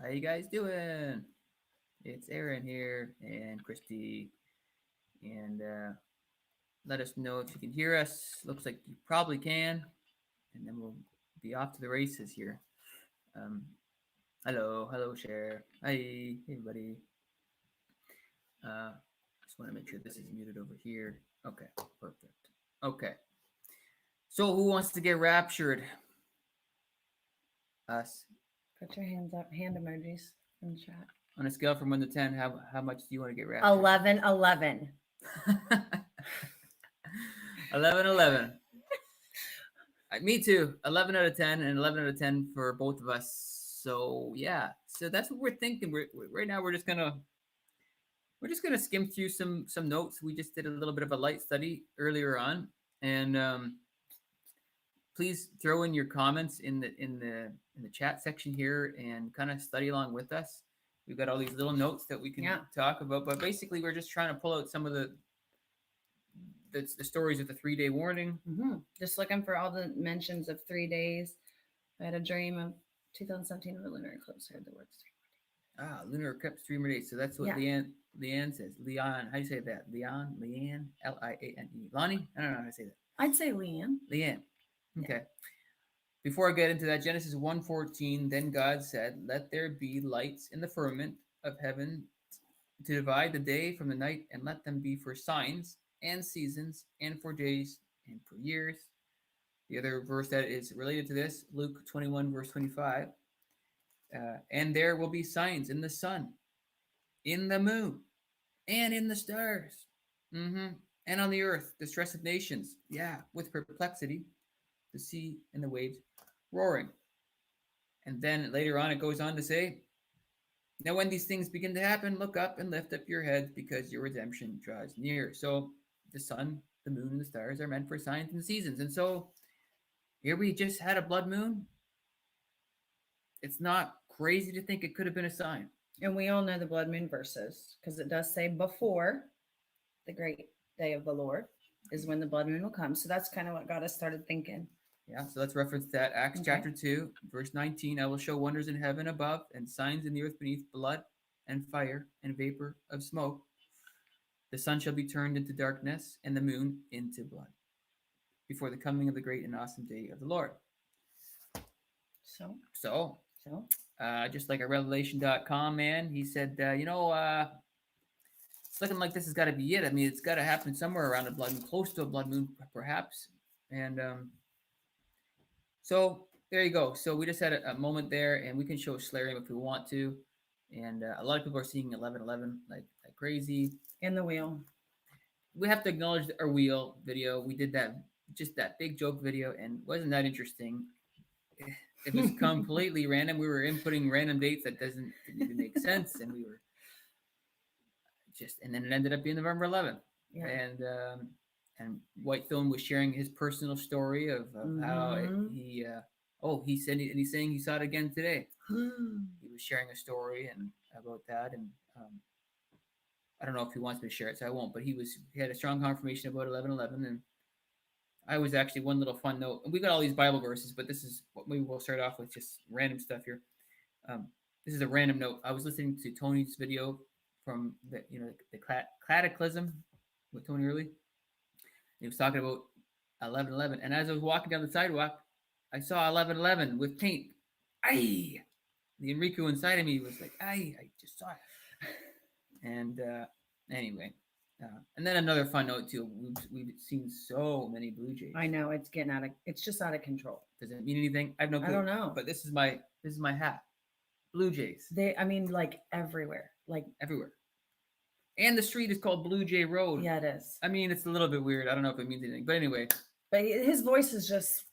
How you guys doing? It's Aaron here and Christy. And let us know if you can hear us. Looks like you probably can. And then we'll be off to the races here. Um, hello, Cher. Hi, hey, everybody. Just want to make sure this is muted over here. Okay, perfect. Okay. So who wants to get raptured? Us. Put your hands up, hand emojis in the chat. On a scale from 1 to 10, how much do you want to get raptured? 11, 11. 11, 11. Me too. 11 out of 10 and 11 out of 10 for both of us. So yeah. So that's what we're thinking. Right now we're just gonna skim through some notes. We just did a little bit of a light study earlier on, and please throw in your comments in the chat section here and kind of study along with us. We've got all these little notes that we can talk about, but basically we're just trying to pull out some of the stories of the 3-day warning. Mm-hmm. Just looking for all the mentions of 3 days. I had a dream of 2017 of a lunar eclipse. I heard the words 3 more days. Lunar eclipse 3 more days. So that's what Leanne says. Leon, how do you say that? Leanne, Liane. Lonnie? I don't know how to say that. I'd say Leanne. Leanne. Okay. Yeah. Before I get into that, Genesis 1:14, then God said, "Let there be lights in the firmament of heaven to divide the day from the night, and let them be for signs and seasons and for days and for years." The other verse that is related to this, Luke 21, verse 25. And there will be signs in the sun, in the moon, and in the stars. And on the earth, distress of nations. Yeah, with perplexity, the sea and the waves roaring. And then later on, it goes on to say, "Now when these things begin to happen, look up and lift up your heads because your redemption draws near." So the sun, the moon, and the stars are meant for signs and seasons. And so here we just had a blood moon. It's not crazy to think it could have been a sign. And we all know the blood moon verses because it does say before the great day of the Lord is when the blood moon will come. So that's kind of what got us started thinking. Yeah, so let's reference that. Acts chapter 2, verse 19. "I will show wonders in heaven above and signs in the earth beneath, blood and fire and vapor of smoke. The sun shall be turned into darkness and the moon into blood before the coming of the great and awesome day of the Lord." So, just like a revelation.com man, he said, it's looking like this has got to be it. I mean, it's got to happen somewhere around a blood moon, close to a blood moon, perhaps. And so there you go. So we just had a moment there, and we can show Slarium if we want to. And a lot of people are seeing 11:11 like crazy. In the wheel. We have to acknowledge our wheel video. We did that, just that big joke video, and wasn't that interesting? It was completely random. We were inputting random dates that didn't even make sense, and we were and then it ended up being November 11th. Yeah. And White Film was sharing his personal story of how he's saying he saw it again today. He was sharing a story and about that, and I don't know if he wants me to share it, so I won't. But he had a strong confirmation about 11:11, and I was actually one little fun note. And we got all these Bible verses, but this is what maybe we'll start off with, just random stuff here. This is a random note. I was listening to Tony's video from the Cataclysm with Tony Early. He was talking about 11:11, and as I was walking down the sidewalk, I saw 11:11 with paint. Aye! The Enrico inside of me was like, aye, I just saw it. And anyway, and then another fun note too. We've seen so many Blue Jays. I know it's just out of control. Does it mean anything? I have no clue. I don't know. But this is my hat. Blue Jays. Like everywhere. Like everywhere. And the street is called Blue Jay Road. Yeah, it is. I mean, it's a little bit weird. I don't know if it means anything, but anyway. But his voice is just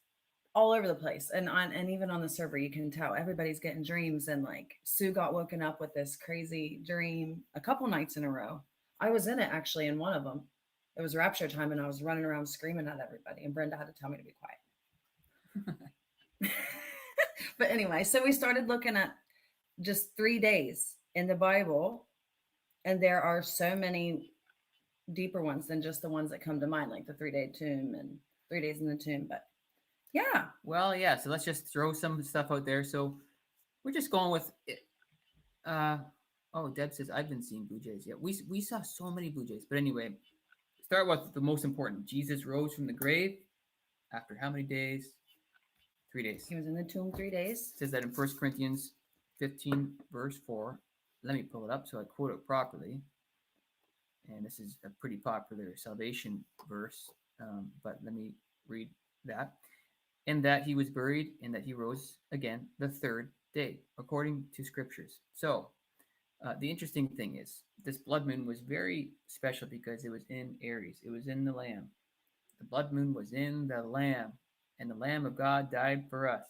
all over the place, and even on the server, you can tell everybody's getting dreams. And like Sue got woken up with this crazy dream a couple nights in a row. I was in it actually in one of them. It was rapture time, and I was running around screaming at everybody, and Brenda had to tell me to be quiet. But anyway, so we started looking at just 3 days in the Bible. And there are so many deeper ones than just the ones that come to mind, like the 3-day tomb and 3 days in the tomb. But yeah. Well, yeah. So let's just throw some stuff out there. So we're just going with it. Oh, Deb says I've been seeing Blue Jays. Yeah, we saw so many Blue Jays. But anyway, start with the most important. Jesus rose from the grave after how many days? 3 days. He was in the tomb 3 days. It says that in 1 Corinthians 15, verse 4. Let me pull it up so I quote it properly. And this is a pretty popular salvation verse, but let me read that. And that he was buried, and that he rose again the third day, according to scriptures. So, the interesting thing is, this blood moon was very special because it was in Aries. It was in the Lamb. The blood moon was in the Lamb, and the Lamb of God died for us.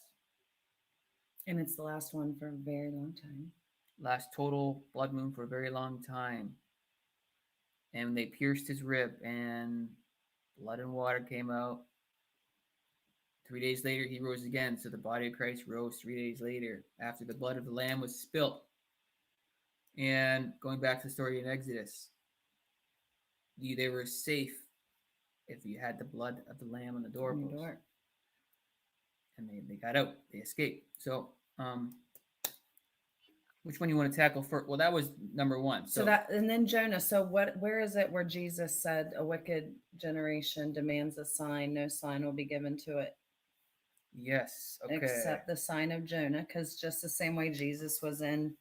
And it's the last one for a very long time. Last total blood moon for a very long time. And they pierced his rib, and blood and water came out. 3 days later, he rose again. So the body of Christ rose 3 days later after the blood of the Lamb was spilt. And going back to the story in Exodus, they were safe if you had the blood of the Lamb on the doorpost. And they got out. They escaped. So, which one you want to tackle first? Well, that was number one. So that, and then Jonah. So where is it where Jesus said a wicked generation demands a sign? No sign will be given to it. Yes. Okay. Except the sign of Jonah, because just the same way Jesus was in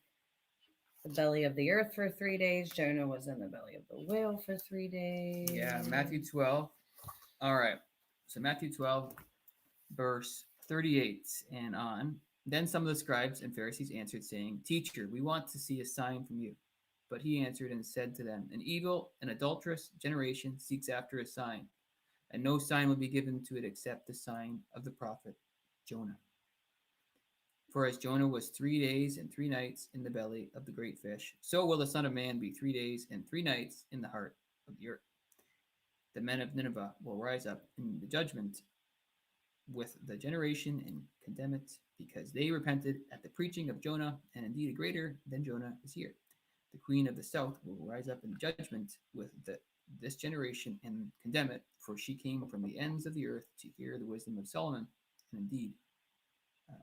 the belly of the earth for 3 days, Jonah was in the belly of the whale for 3 days. Yeah, Matthew 12. All right. So Matthew 12, verse 38 and on. Then some of the scribes and Pharisees answered, saying, Teacher, we want to see a sign from you. But he answered and said to them, An evil and adulterous generation seeks after a sign, and no sign will be given to it except the sign of the prophet Jonah. For as Jonah was 3 days and 3 nights in the belly of the great fish, so will the Son of Man be 3 days and 3 nights in the heart of the earth. The men of Nineveh will rise up in the judgment with the generation and condemn it, because they repented at the preaching of Jonah, and indeed a greater than Jonah is here. The queen of the south will rise up in judgment with this generation and condemn it, for she came from the ends of the earth to hear the wisdom of Solomon, and indeed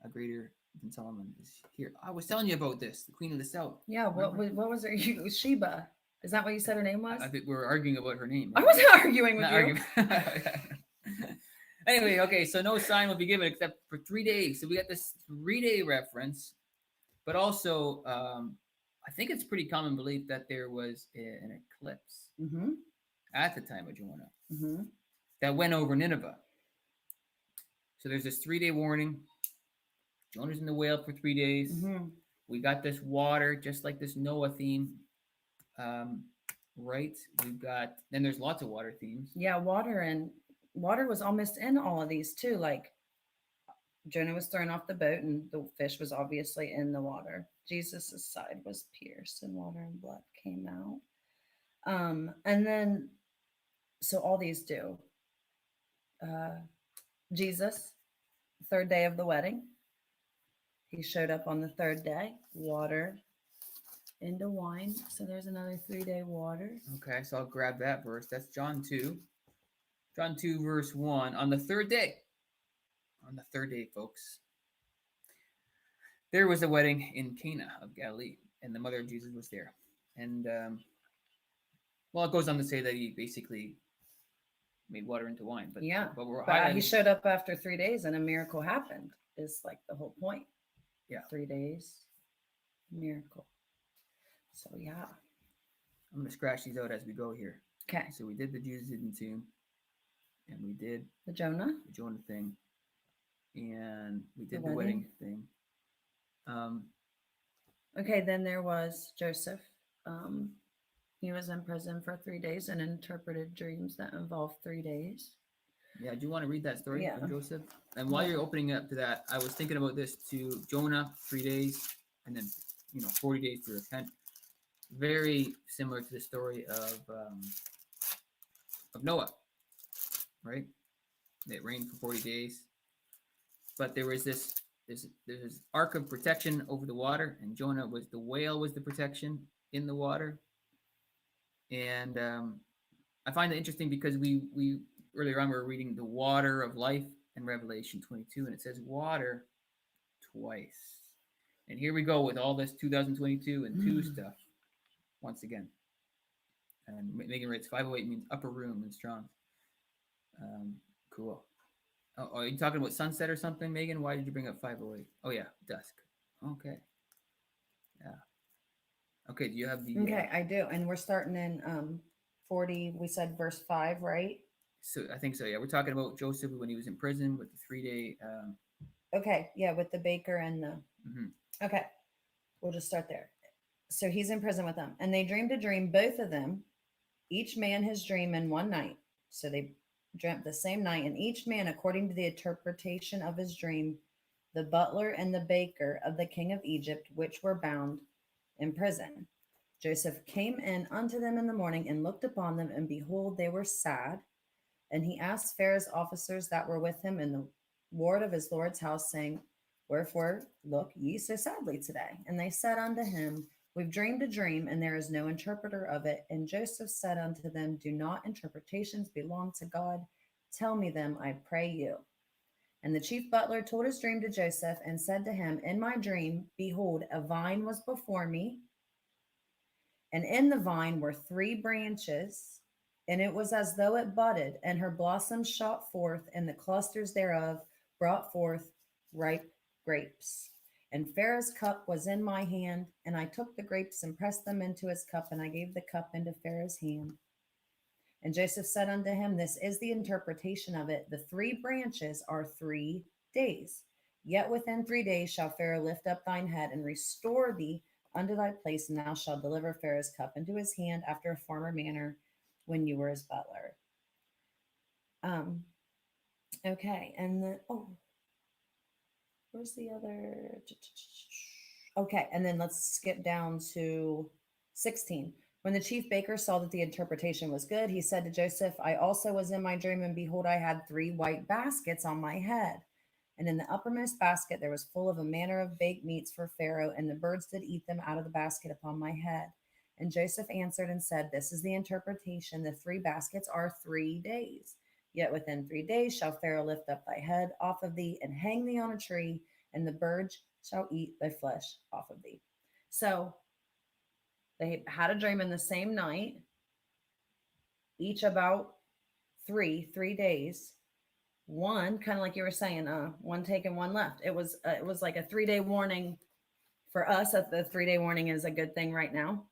a greater than Solomon is here. I was telling you about this, the queen of the south. Yeah, what was her? Sheba. Is that what you said her name was? I think we were arguing about her name. I wasn't arguing with you. Anyway, okay, so no sign will be given except for 3 days. So we got this 3-day reference, but also I think it's pretty common belief that there was an eclipse at the time of Jonah that went over Nineveh. So there's this 3-day warning. Jonah's in the whale for 3 days. We got this water, just like this Noah theme. Right? We've got, then there's lots of water themes. Yeah, water was almost in all of these too. Like Jonah was thrown off the boat and the fish was obviously in the water. Jesus's side was pierced and water and blood came out. And then, so all these do. Jesus, third day of the wedding. He showed up on the third day, water into wine. So there's another 3-day water. Okay, so I'll grab that verse. That's John 2. John 2, verse 1. On the third day, folks, there was a wedding in Cana of Galilee, and the mother of Jesus was there. And, well, it goes on to say that he basically made water into wine. But yeah, but he showed up after 3 days and a miracle happened, is like the whole point. Yeah. 3 days, miracle. So, yeah. I'm going to scratch these out as we go here. Okay. So we did the Jesus in tomb. And we did the Jonah thing, and we did the wedding thing. Okay, then there was Joseph. He was in prison for 3 days and interpreted dreams that involved 3 days. Yeah, do you want to read that story of Joseph? And while you're opening up to that, I was thinking about this too. Jonah, 3 days, and then 40 days to repent. Very similar to the story of Noah. Right? It rained for 40 days. But there was this ark of protection over the water, and Jonah was the whale was the protection in the water. And I find it interesting because we earlier on we were reading the water of life in Revelation 22, and it says water twice. And here we go with all this 2022 and 2 stuff once again. And Megan writes 508 means upper room in Strong's. Cool. Oh, are you talking about sunset or something, Megan? Why did you bring up 508? Oh, yeah, dusk. Okay. Yeah. Okay, do you have the... Okay, I do. And we're starting in 40, we said verse 5, right? So I think so, yeah. We're talking about Joseph when he was in prison with the 3-day... Okay, yeah, with the baker and the... mhm. Okay, we'll just start there. So he's in prison with them. And they dreamed a dream, both of them, each man his dream in one night. So they dreamt the same night, and each man according to the interpretation of his dream, the butler and the baker of the king of Egypt, which were bound in prison. Joseph came in unto them in the morning and looked upon them, and behold, they were sad. And he asked Pharaoh's officers that were with him in the ward of his Lord's house, saying, Wherefore look ye so sadly today? And they said unto him, We've dreamed a dream, and there is no interpreter of it. And Joseph said unto them, Do not interpretations belong to God? Tell me them, I pray you. And the chief butler told his dream to Joseph, and said to him, In my dream, behold, a vine was before me, and in the vine were 3 branches, and it was as though it budded, and her blossoms shot forth, and the clusters thereof brought forth ripe grapes. And Pharaoh's cup was in my hand, and I took the grapes and pressed them into his cup, and I gave the cup into Pharaoh's hand. And Joseph said unto him, This is the interpretation of it. The 3 branches are 3 days. Yet within 3 days shall Pharaoh lift up thine head and restore thee unto thy place, and thou shalt deliver Pharaoh's cup into his hand after a former manner when you were his butler. Okay, and then where's the other? Okay, and then let's skip down to 16. When the chief baker saw that the interpretation was good, he said to Joseph, I also was in my dream, and behold, I had 3 white baskets on my head. And in the uppermost basket there was full of a manner of baked meats for Pharaoh, and the birds did eat them out of the basket upon my head. And Joseph answered and said, This is the interpretation. The 3 baskets are 3 days. Yet within 3 days shall Pharaoh lift up thy head off of thee and hang thee on a tree, and the birds shall eat thy flesh off of thee. So they had a dream in the same night, each about 3 days. One, kind of like you were saying, one taken, one left. It was like a 3-day warning for us. That the 3-day warning is a good thing right now.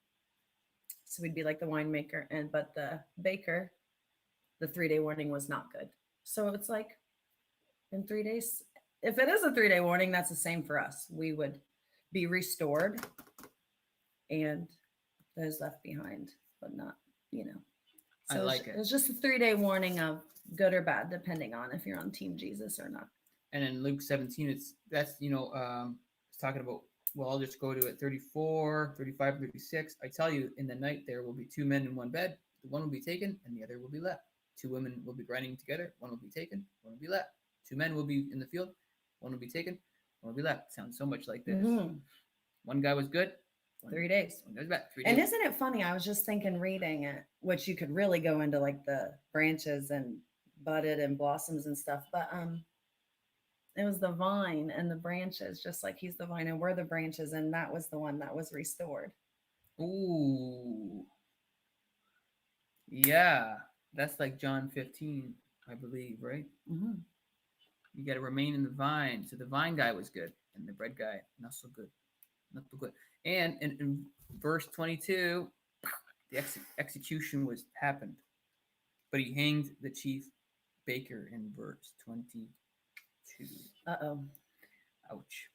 So we'd be like the winemaker, but the baker, the 3-day warning was not good. So it's like in 3 days, if it is a 3-day warning, that's the same for us. We would be restored, and those left behind, but not, So I like it. It's just a 3-day warning of good or bad, depending on if you're on Team Jesus or not. And in Luke 17, it's talking about, well, I'll just go to it, 34, 35, 36. I tell you, in the night there will be 2 men in one bed. The one will be taken, and the other will be left. 2 women will be grinding together. One will be taken, one will be left. 2 men will be in the field. One will be taken, one will be left. Sounds so much like this. Mm-hmm. One guy was good. 3 days. One guy's bad. 3 days. And isn't it funny? I was just thinking, reading it, which you could really go into like the branches and budded and blossoms and stuff, but it was the vine and the branches, just like he's the vine and we're the branches, and that was the one that was restored. Ooh. Yeah. That's like John 15, I believe, right? Mm-hmm. You got to remain in the vine. So the vine guy was good, and the bread guy, not so good. Not so good. And in verse 22, the execution happened. But he hanged the chief baker in verse 22. Uh-oh. Ouch.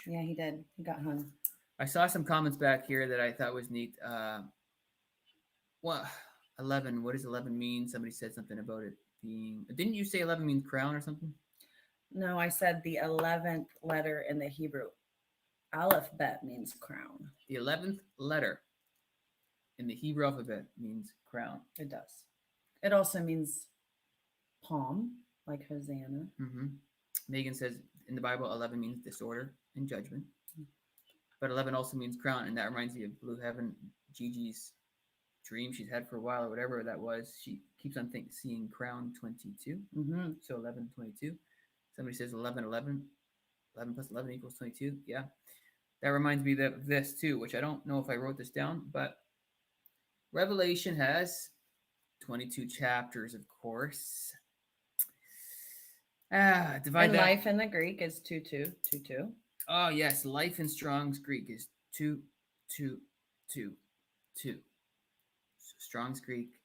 Yeah, he did. He got hung. I saw some comments back here that I thought was neat. 11. What does 11 mean? Somebody said something about it being... Didn't you say 11 means crown or something? No, I said the 11th letter in the Hebrew alphabet means crown. The 11th letter in the Hebrew alphabet means crown. It does. It also means palm, like Hosanna. Mm-hmm. Megan says in the Bible, 11 means disorder and judgment. But 11 also means crown, and that reminds me of Blue Heaven, Gigi's dream she's had for a while, or whatever that was. She keeps on seeing crown 22. Mm-hmm. So 11, 22. Somebody says 11, 11. 11 plus 11 equals 22. Yeah. That reminds me of this too, which I don't know if I wrote this down, but Revelation has 22 chapters, of course. Divide And that. life in the Greek is 2, 2, 2, 2. Oh, yes. Life in Strong's Greek is 2, 2, 2, 2. So Strong's Greek,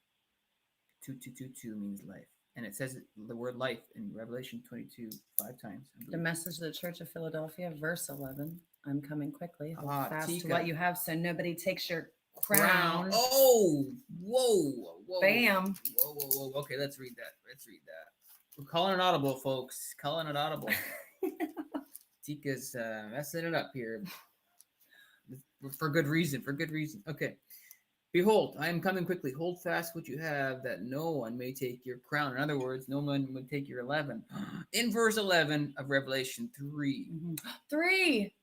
2222 means life. And it says the word life in Revelation 22 5 times. The message to the Church of Philadelphia, verse 11. I'm coming quickly. Hold fast Tika. to what you have so nobody takes your crown. Oh, whoa, whoa. Bam. Whoa. Okay, let's read that. We're calling it audible, folks. Calling it audible. Tika's messing it up here. For good reason. Okay. Behold, I am coming quickly. Hold fast what you have, that no one may take your crown. In other words, no one would take your 11. In verse 11 of Revelation 3. Mm-hmm. 3.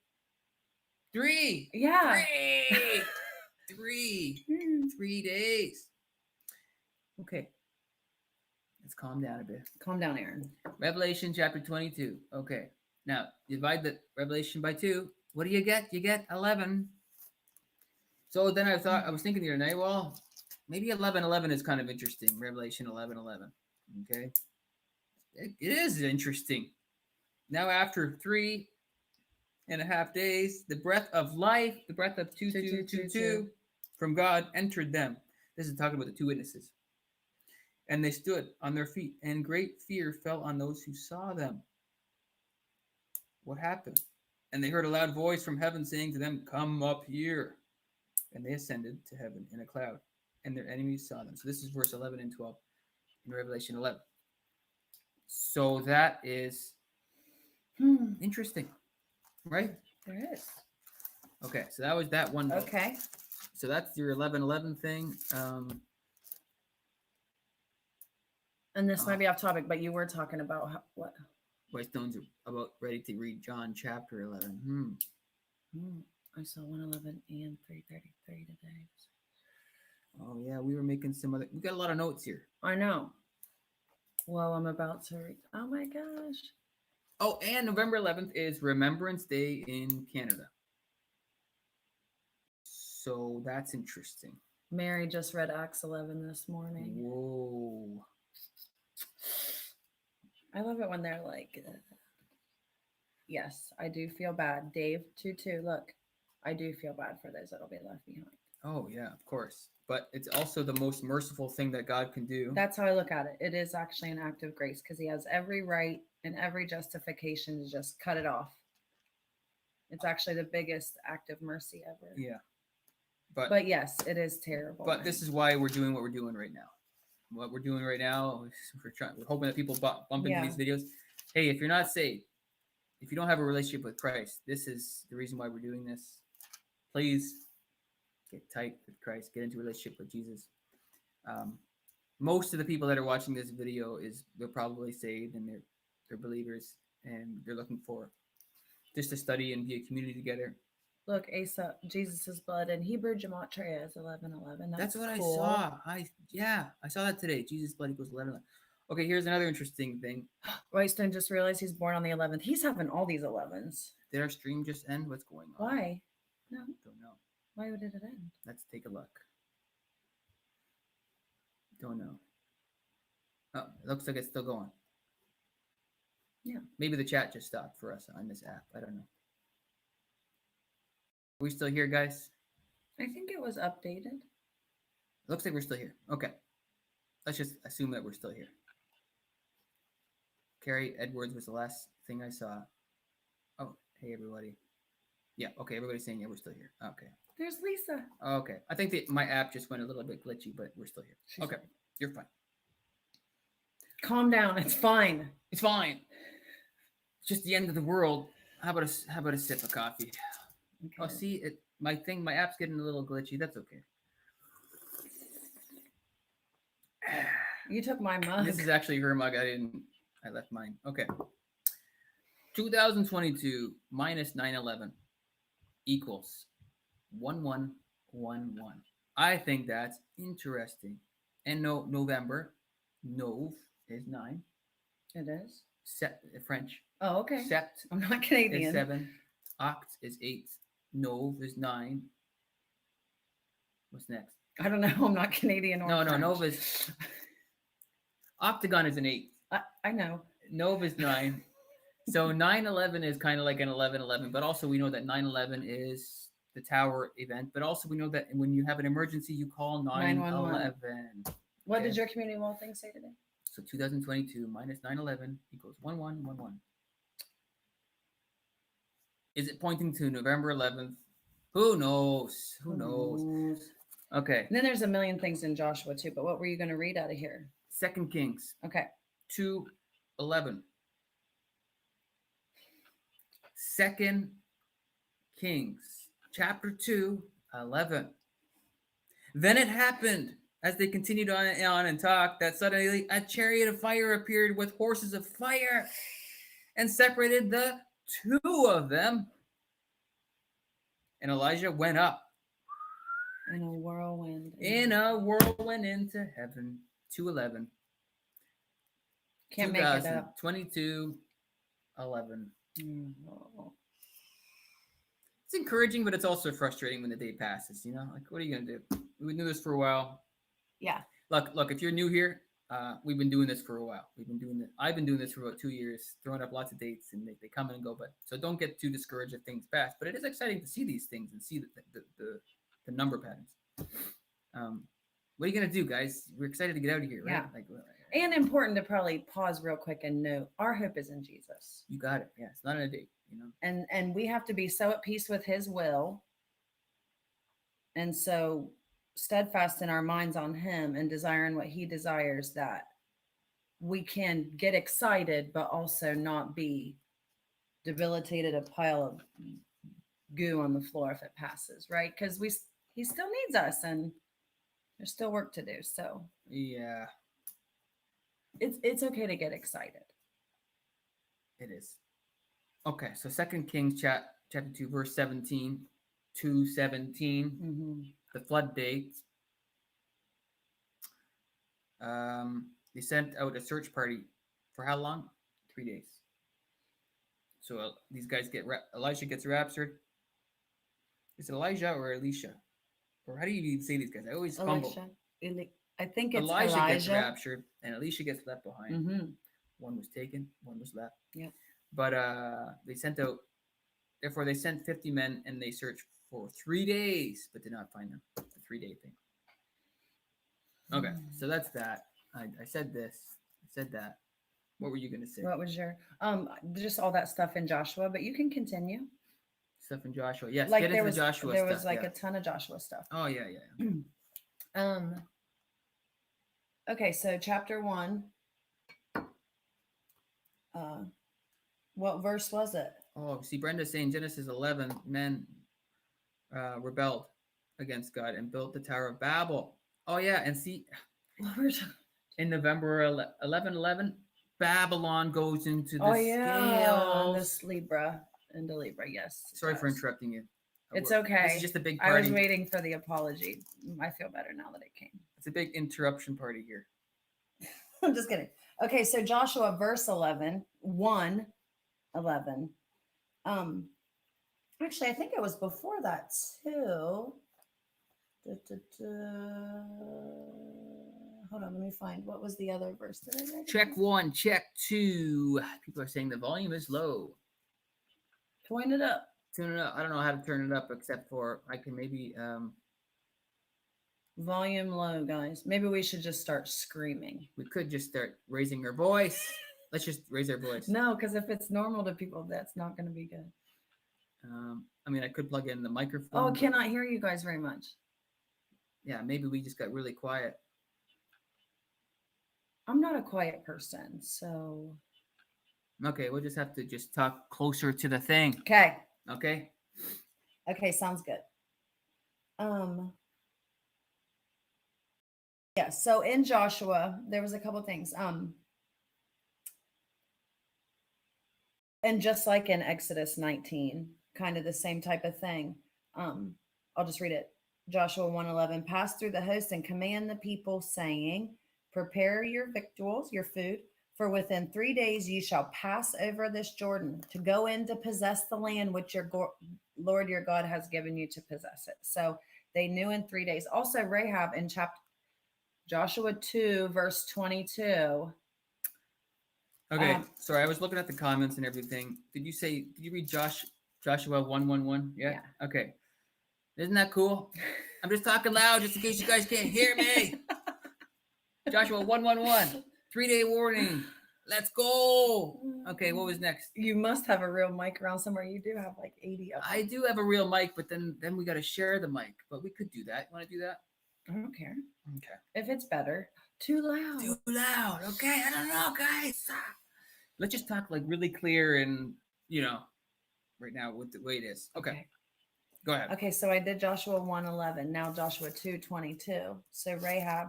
3. Yeah. 3. 3 days. Okay. Let's calm down a bit. Calm down, Aaron. Revelation chapter 22. Okay. Now, divide the Revelation by 2. What do you get? You get 11. So then I was thinking the other night, well, maybe 11:11 is kind of interesting. Revelation 11:11. Okay. It is interesting. Now, after 3.5 days, the breath of life, the breath of 2222 from God entered them. This is talking about the two witnesses. And they stood on their feet, and great fear fell on those who saw them. What happened? And they heard a loud voice from heaven saying to them, "Come up here." And they ascended to heaven in a cloud, and their enemies saw them. So this is verse 11 and 12 in Revelation 11. So that is interesting, right? There is. Okay, so that was that one. Okay. So that's your 11:11 thing. And this might be off topic, but you were talking about what? White Stones are about ready to read John chapter 11. I saw 111 and 333 today. Oh yeah, we were making some other. We got a lot of notes here. I know. Well, I'm about to read. Oh my gosh. Oh, and November 11th is Remembrance Day in Canada. So that's interesting. Mary just read Acts 11 this morning. Whoa. I love it when they're like, yes, I do feel bad. Dave, 22, look, I do feel bad for those that'll be left behind. Oh, yeah, of course. But it's also the most merciful thing that God can do. That's how I look at it. It is actually an act of grace because he has every right and every justification to just cut it off. It's actually the biggest act of mercy ever. Yeah. But yes, it is terrible. But this is why we're doing what we're doing right now. What we're doing right now, we're hoping that people bump into these videos. Hey, if you're not saved, if you don't have a relationship with Christ, this is the reason why we're doing this. Please get tight with Christ. Get into a relationship with Jesus. Most of the people that are watching this video they're probably saved and they're believers and they're looking for just to study and be a community together. Look, Asa, Jesus' blood in Hebrew Gematria is 11:11. That's what cool. I saw. I saw that today. Jesus' blood equals 11. Okay, here's another interesting thing. Whitestone just realized he's born on the 11th. He's having all these 11s. Did our stream just end? What's going on? Why? No. Don't know. Why would it end? Let's take a look. Don't know. Oh, it looks like it's still going. Yeah. Maybe the chat just stopped for us on this app. I don't know. Are we still here, guys? I think it was updated. Looks like we're still here. Okay. Let's just assume that we're still here. Carrie Edwards was the last thing I saw. Oh, hey, everybody. Yeah, okay, everybody's saying, yeah, we're still here. Okay. There's Lisa. Okay. I think that my app just went a little bit glitchy, but we're still here. Okay. Fine. You're fine. Calm down. It's fine. It's fine. It's just the end of the world. How about a sip of coffee? Okay. Oh, see, my app's getting a little glitchy. That's okay. You took my mug. This is actually her mug. I left mine. Okay. 2022 minus 9/11 equals 1111. I think that's interesting. And November, Nov is 9. It is. French. Oh, okay. Sept I'm not is Canadian. 7. Oct is 8. Nov is 9. What's next? I don't know. I'm not Canadian or No, French. Nov is octagon is an 8. I know. Nov is 9. So 9/11 is kind of like an 11/11, but also we know that 9/11 is the tower event. But also we know that when you have an emergency, you call 911. What Okay. did your community wall thing say today? So 2022 minus 9/11 equals 1111. Is it pointing to November 11th? Who knows? Who knows? Okay. And then there's a million things in Joshua too. But what were you going to read out of here? 2 Kings Okay. 2:11. 2 Kings chapter 2:11. Then it happened, as they continued on and talked, that suddenly a chariot of fire appeared with horses of fire and separated the two of them. And Elijah went up in a whirlwind. Into heaven. 2:11. Can't make it up. 22:11. Oh. It's encouraging, but it's also frustrating when the day passes. Like, what are you gonna do? We've been doing this for a while. Yeah. Look. If you're new here, we've been doing this for a while. I've been doing this for about 2 years, throwing up lots of dates, and they come and go. But so don't get too discouraged if things pass. But it is exciting to see these things and see the number patterns. What are you gonna do, guys? We're excited to get out of here, right? Yeah. Like, and important to probably pause real quick and note our hope is in Jesus. You got it. Yeah, it's not in a date. And we have to be so at peace with His will, and so steadfast in our minds on Him and desiring what He desires, that we can get excited but also not be debilitated, a pile of goo on the floor if it passes, right? Because He still needs us, and there's still work to do. So yeah, it's okay to get excited. It is. Okay, so 2 Kings chapter 2, verse 17, 2:17, the flood date. They sent out a search party for how long? 3 days. So these guys Elijah gets raptured. Is it Elijah or Elisha? Or how do you even say these guys? I always fumble. I think it's Elijah gets raptured and Elisha gets left behind. Mm-hmm. One was taken, one was left. Yeah. But they sent 50 men and they searched for 3 days, but did not find them. The 3-day thing. Okay, so that's that. I said this. I said that. What were you going to say? What was your just all that stuff in Joshua, but you can continue. Stuff in Joshua. Yes, like get there into was, the Joshua there stuff. was like a ton of Joshua stuff. Oh, yeah. Okay, so chapter 1. What verse was it? Oh, see, Brenda's saying Genesis 11, men rebelled against God and built the Tower of Babel. Oh, yeah, and see, in November 11/11, Babylon goes into the scales. This Libra, into Libra, yes. Sorry for interrupting you. It's okay. This is just a big party. I was waiting for the apology. I feel better now that it came. It's a big interruption party here. I'm just kidding. Okay, so Joshua verse 11, 1:11. Actually, I think it was before that too. Hold on, let me find what was the other verse that I read. Check 1, check 2. People are saying the volume is low. Point it up. Turn it up. I don't know how to turn it up except for I can maybe volume low, guys. Maybe we should just start screaming. We could just start raising our voice. Let's just raise our voice. No, because if it's normal to people, that's not going to be good. I mean, I could plug in the microphone. Oh, I cannot hear you guys very much. Yeah, maybe we just got really quiet. I'm not a quiet person, so. Okay, we'll just have to just talk closer to the thing. Okay. Okay. Okay, sounds good. Yeah, so in Joshua, there was a couple things. And just like in Exodus 19, kind of the same type of thing. I'll just read it. Joshua 1:11, pass through the host and command the people, saying, prepare your victuals, your food, For within 3 days you shall pass over this Jordan to go in to possess the land which your Lord your God has given you to possess it. So they knew in 3 days. Also, Rahab in chapter Joshua 2, verse 22. Okay, sorry, I was looking at the comments and everything. Did you read Joshua 1:1:1? Yeah? Okay. Isn't that cool? I'm just talking loud just in case you guys can't hear me. Joshua 1:1:1. 3-day warning. Let's go. Okay, what was next? You must have a real mic around somewhere. You do have like 80 of them. I do have a real mic, but then we got to share the mic. But we could do that. You want to do that? I don't care. Okay. If it's better. Too loud. Too loud. Okay, I don't know, guys. Let's just talk like really clear and, right now with the way it is. Okay. Go ahead. Okay, so I did Joshua 1:11. Now Joshua 2:22. So Rahab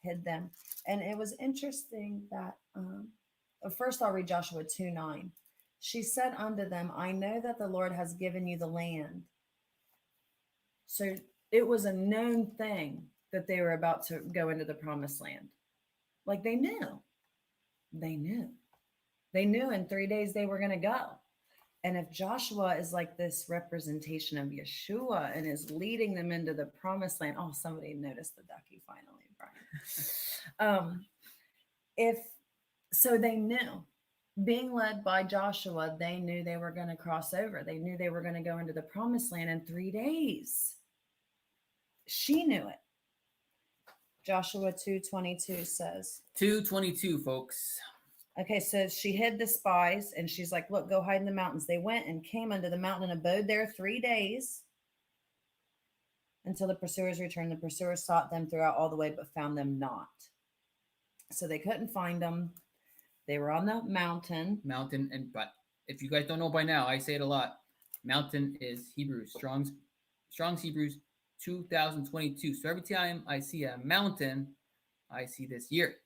hid them. And it was interesting that first I'll read Joshua 2:9. She said unto them, I know that the Lord has given you the land. So it was a known thing that they were about to go into the promised land. Like they knew. They knew in 3 days they were going to go. And if Joshua is like this representation of Yeshua and is leading them into the promised land, oh, somebody noticed the ducky finally, Brian. If so, they knew, being led by Joshua, they knew they were going to cross over. They knew they were going to go into the promised land in 3 days. She knew it. Joshua 2:22 says. 2:22, folks. Okay, so she hid the spies and she's like, look, go hide in the mountains. They went and came unto the mountain and abode there 3 days until the pursuers returned. The pursuers sought them throughout all the way, but found them not. So they couldn't find them. They were on the mountain. But if you guys don't know by now, I say it a lot. Mountain is Hebrews, Strong's Hebrews 2022. So every time I see a mountain, I see this year.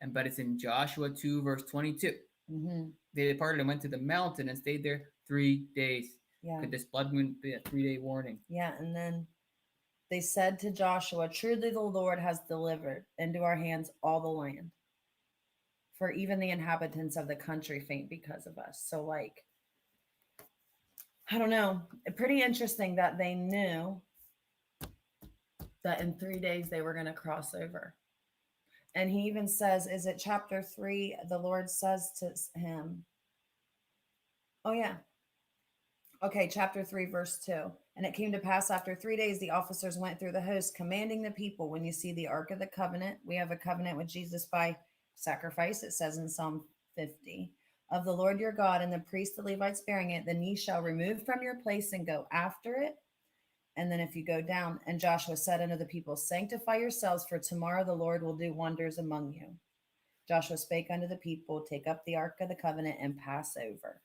But it's in Joshua 2, verse 22. Mm-hmm. They departed and went to the mountain and stayed there 3 days. Yeah. Could this blood moon be a 3-day warning? Yeah. And then they said to Joshua, truly the Lord has delivered into our hands all the land, for even the inhabitants of the country faint because of us. So like, I don't know. Pretty interesting that they knew that in 3 days they were going to cross over. And he even says, is it chapter 3? The Lord says to him, oh, yeah. Okay, chapter 3, verse 2. And it came to pass after 3 days, the officers went through the host, commanding the people, when you see the Ark of the Covenant, we have a covenant with Jesus by sacrifice, it says in Psalm 50, of the Lord your God, and the priest, the Levites bearing it, then ye shall remove from your place and go after it. And then if you go down, and Joshua said unto the people, sanctify yourselves, for tomorrow the Lord will do wonders among you. Joshua spake unto the people, take up the Ark of the Covenant and pass over.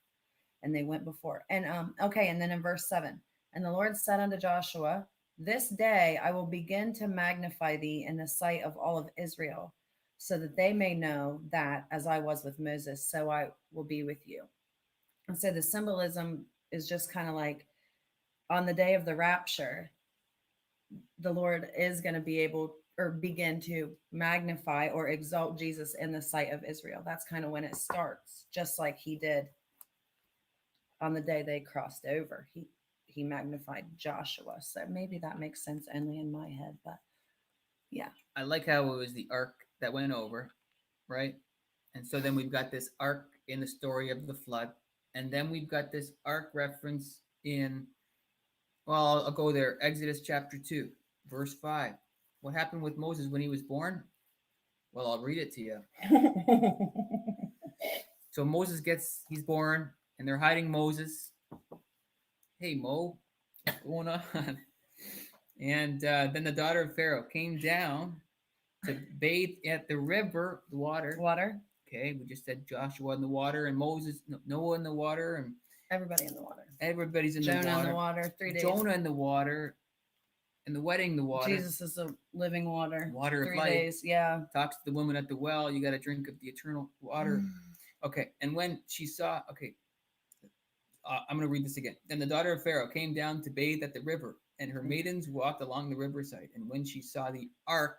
And they went before. And and then in verse 7, and the Lord said unto Joshua, this day I will begin to magnify thee in the sight of all of Israel, so that they may know that as I was with Moses, so I will be with you. And so the symbolism is just kind of like, on the day of the rapture, the Lord is going to be able or begin to magnify or exalt Jesus in the sight of Israel. That's kind of when it starts, just like he did on the day they crossed over. He magnified Joshua. So maybe that makes sense only in my head, but yeah. I like how it was the ark that went over, right? And so then we've got this ark in the story of the flood. And then we've got this ark reference in, well, I'll go there. Exodus chapter 2, verse 5. What happened with Moses when he was born? Well, I'll read it to you. So he's born, and they're hiding Moses. Hey, Mo, what's going on? And then the daughter of Pharaoh came down to bathe at the river, the water. Water. Okay, we just said Joshua in the water and Noah in the water, and everybody in the water. Everybody's in Jonah the water. in the water. 3 days. Jonah in the water. And the wedding, the water. Jesus is the living water. Water of 3 life. days. Yeah. Talks to the woman at the well. You got to drink of the eternal water. Okay. And when she saw, I'm going to read this again. Then the daughter of Pharaoh came down to bathe at the river, and her maidens walked along the riverside. And when she saw the ark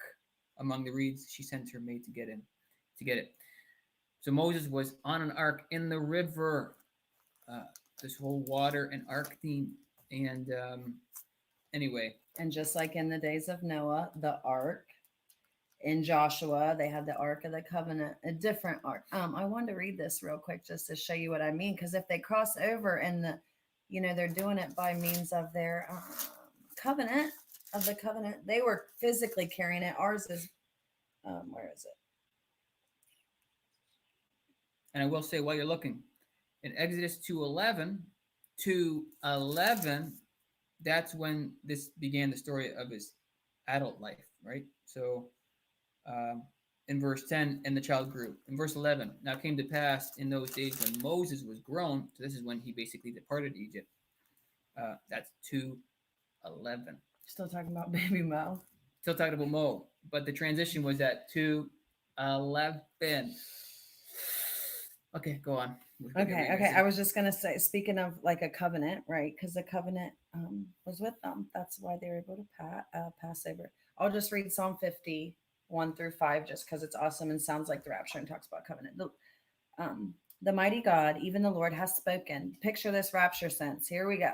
among the reeds, she sent her maid to get it. So Moses was on an ark in the river. Uh, this whole water and ark theme. And anyway, And just like in the days of Noah, the ark. In Joshua, they had the Ark of the Covenant, a different ark. I wanted to read this real quick just to show you what I mean, because if they cross over and they're doing it by means of their covenant of the covenant, they were physically carrying it. Ours is, where is it? and I will say while you're looking, in Exodus 2:11, that's when this began the story of his adult life, right? So in verse 10, and the child grew. In verse 11, now it came to pass in those days when Moses was grown. So this is when he basically departed Egypt. That's 2:11. Still talking about baby Mo. Still talking about Mo, but the transition was at 2:11. Okay, go on. Okay. I was just gonna say, speaking of like a covenant, right? Because the covenant was with them. That's why they were able to pass over. I'll just read Psalm 50:1-5, just because it's awesome and sounds like the rapture and talks about covenant. The mighty God, even the Lord, has spoken. Picture this rapture sense. Here we go.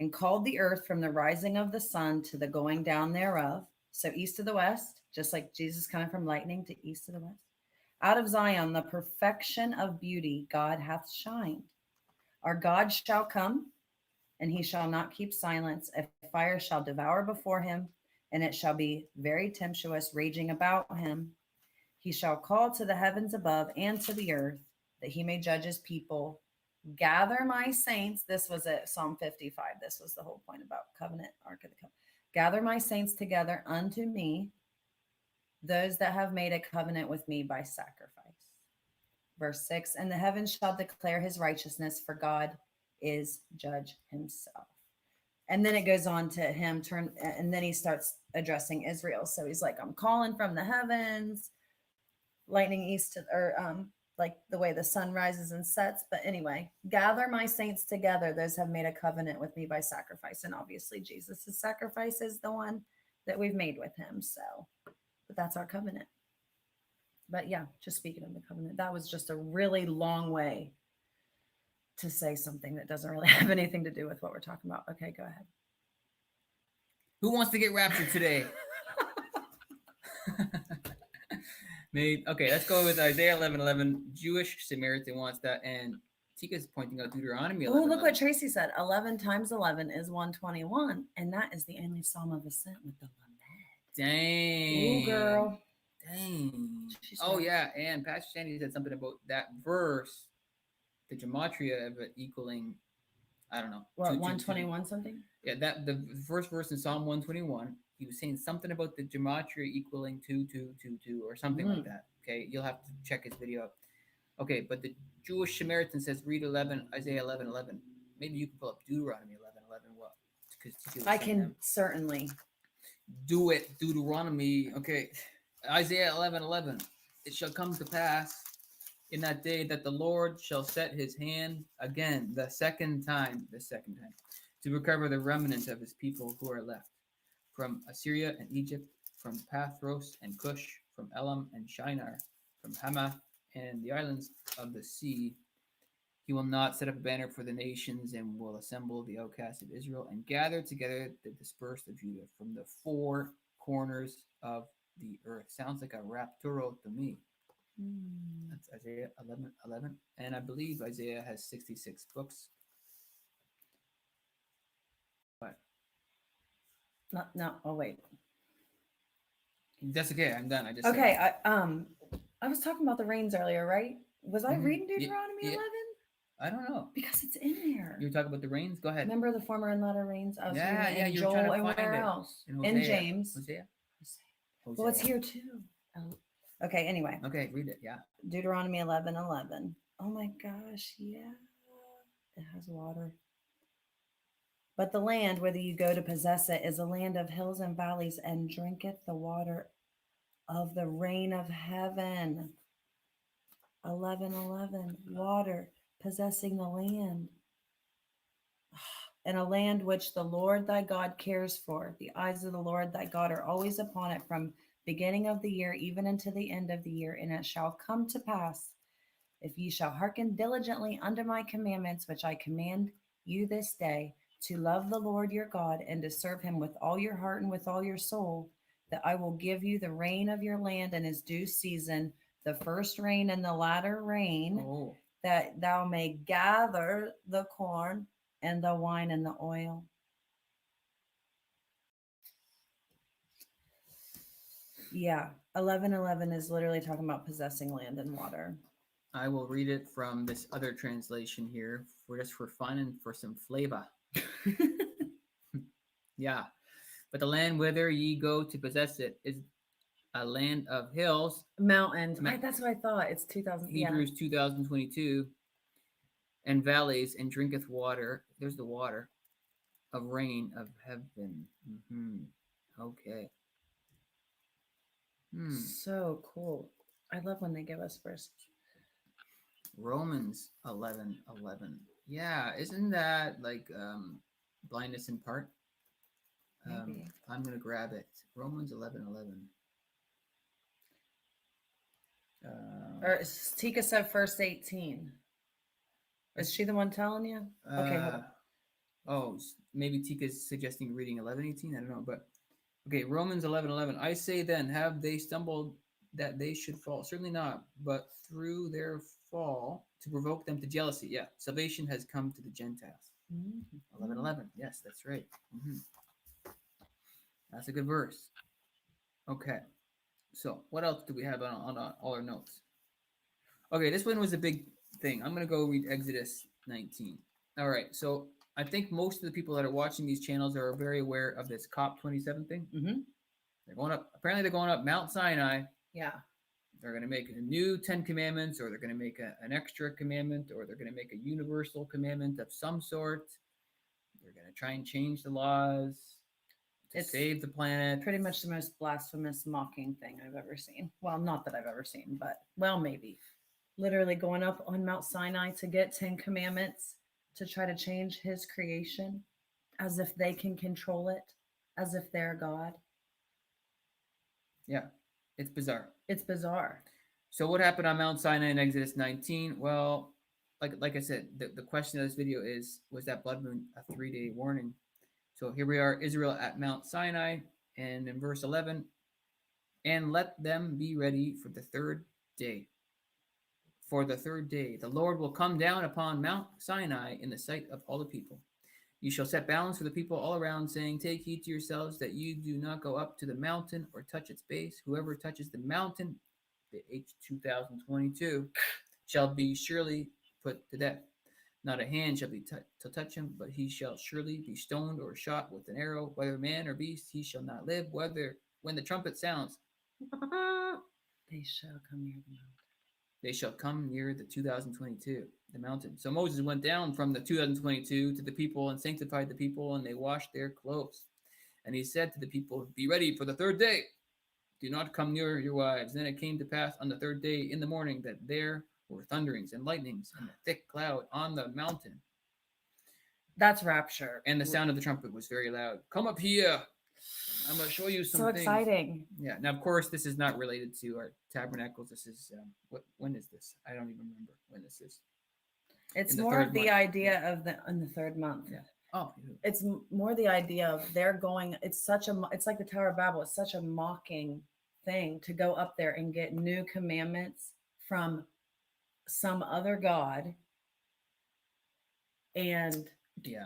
And called the earth from the rising of the sun to the going down thereof. So east to the west, just like Jesus coming from lightning to east to the west. Out of Zion, the perfection of beauty, God hath shined. Our God shall come, and he shall not keep silence. A fire shall devour before him, and it shall be very tempestuous, raging about him. He shall call to the heavens above and to the earth, that he may judge his people. Gather my saints. This was at Psalm 55. This was the whole point about covenant, Ark of the Covenant. Gather my saints together unto me, those that have made a covenant with me by sacrifice. Verse 6, and the heavens shall declare his righteousness, for God is judge himself. And then it goes on to him and then he starts addressing Israel. So he's like, I'm calling from the heavens, lightning east to, or like the way the sun rises and sets. But anyway, gather my saints together, those have made a covenant with me by sacrifice. And obviously Jesus' sacrifice is the one that we've made with him. So, but that's our covenant. But yeah, just speaking of the covenant, that was just a really long way to say something that doesn't really have anything to do with what we're talking about. Okay, go ahead. Who wants to get raptured today? Maybe. Okay, let's go with Isaiah 11:11. Jewish Samaritan wants that, and Tika's pointing out Deuteronomy 11. Oh, look what Tracy said. 11 times 11 is 121, and that is the only psalm of ascent with the lament. Dang. Ooh, girl. Dang. Oh yeah, and Pastor Sandy said something about that verse, the gematria of it equaling, I don't know. What, 121 something? Yeah, that the first verse in Psalm 121. He was saying something about the gematria equaling 2222 or something like that. Okay, you'll have to check his video out. Okay, but the Jewish Samaritan says read Isaiah 11:11. Maybe you can pull up Deuteronomy 11:11. What? Because I can certainly do it. Deuteronomy. Okay, Isaiah 11:11. It shall come to pass in that day that the Lord shall set his hand again, the second time, to recover the remnant of his people who are left. From Assyria and Egypt, from Pathros and Cush, from Elam and Shinar, from Hamath and the islands of the sea. He will not set up a banner for the nations, and will assemble the outcasts of Israel and gather together the dispersed of Judah from the four corners of the earth. Sounds like a rapturo to me. That's Isaiah 11:11, and I believe Isaiah has 66 books. But no. Oh wait. That's okay. I'm done. I just okay. I was talking about the rains earlier, right? Was I reading Deuteronomy 11? I don't know, because it's in there. You were talking about the rains. Go ahead. Remember the former and latter rains? I was yeah. in You Joel were trying to and find where it. else? In James. Hosea. Well, it's here too. Oh. Okay. Anyway. Okay, read it. Yeah. Deuteronomy 11:11. Oh my gosh, yeah. It has water. But the land, whether you go to possess it, is a land of hills and valleys, and drinketh the water of the rain of heaven. 11:11. Water, possessing the land. And a land which the Lord thy God cares for. The eyes of the Lord thy God are always upon it, from beginning of the year, even unto the end of the year. And it shall come to pass, if ye shall hearken diligently unto my commandments, which I command you this day, to love the Lord your God and to serve him with all your heart and with all your soul, that I will give you the rain of your land in his due season, the first rain and the latter rain, Oh, that thou may gather the corn and the wine and the oil. Yeah, 11:11 is literally talking about possessing land and water. I will read it from this other translation here for just for fun and for some flavor. Yeah. But the land whither ye go to possess it is a land of hills. Mountains. That's what I thought. It's 2000. Hebrews 2022. And valleys, and drinketh water. There's the water of rain of heaven. Okay. So cool. I love when they give us verses. Romans 11:11. Yeah, isn't that like blindness in part? Maybe. I'm gonna grab it. Romans 11:11. Or Tika said verse 18. Is she the one telling you? Okay, hold on. Oh, maybe Tika's suggesting reading 11:18. I don't know, but okay, Romans 11:11. I say then, have they stumbled that they should fall? Certainly not, but through their fall to provoke them to jealousy. Yeah, salvation has come to the Gentiles. 11:11. Yes, that's right. That's a good verse. Okay, so what else do we have on all our notes? Okay, this one was a big thing. I'm gonna go read Exodus 19. All right, so I think most of the people that are watching these channels are very aware of this COP27 thing. They're going up. Apparently, they're going up Mount Sinai. Yeah. They're going to make a new 10 commandments, or they're going to make an extra commandment, or they're going to make a universal commandment of some sort. They're going to try and change the laws to save the planet. Pretty much the most blasphemous, mocking thing I've ever seen. Well, not that I've ever seen, but well, maybe. Literally going up on Mount Sinai to get 10 commandments to try to change his creation as if they can control it, as if they're God. Yeah, it's bizarre. It's bizarre. So what happened on Mount Sinai in Exodus 19? Well, like I said, the question of this video is, was that blood moon a 3-day warning? So here we are, Israel at Mount Sinai, and in verse 11, and let them be ready for the third day. For the third day, the Lord will come down upon Mount Sinai in the sight of all the people. You shall set bounds for the people all around, saying, take heed to yourselves that you do not go up to the mountain or touch its base. Whoever touches the mountain, the H 2022, shall be surely put to death. Not a hand shall be to touch him, but he shall surely be stoned or shot with an arrow. Whether man or beast, he shall not live. Whether when the trumpet sounds, they shall come near the mountain. They shall come near the 2022, the mountain. So Moses went down from the 2022 to the people and sanctified the people, and they washed their clothes. And he said to the people, be ready for the third day. Do not come near your wives. Then it came to pass on the third day in the morning that there were thunderings and lightnings and a thick cloud on the mountain. That's rapture. And the sound of the trumpet was very loud. Come up here. I'm going to show you some things. So exciting. Yeah. Now, of course, this is not related to our tabernacles. This is, when is this? I don't even remember when this is. It's more of the idea of in the third month. Yeah. Oh. It's more the idea of they're going, it's like the Tower of Babel. It's such a mocking thing to go up there and get new commandments from some other God. And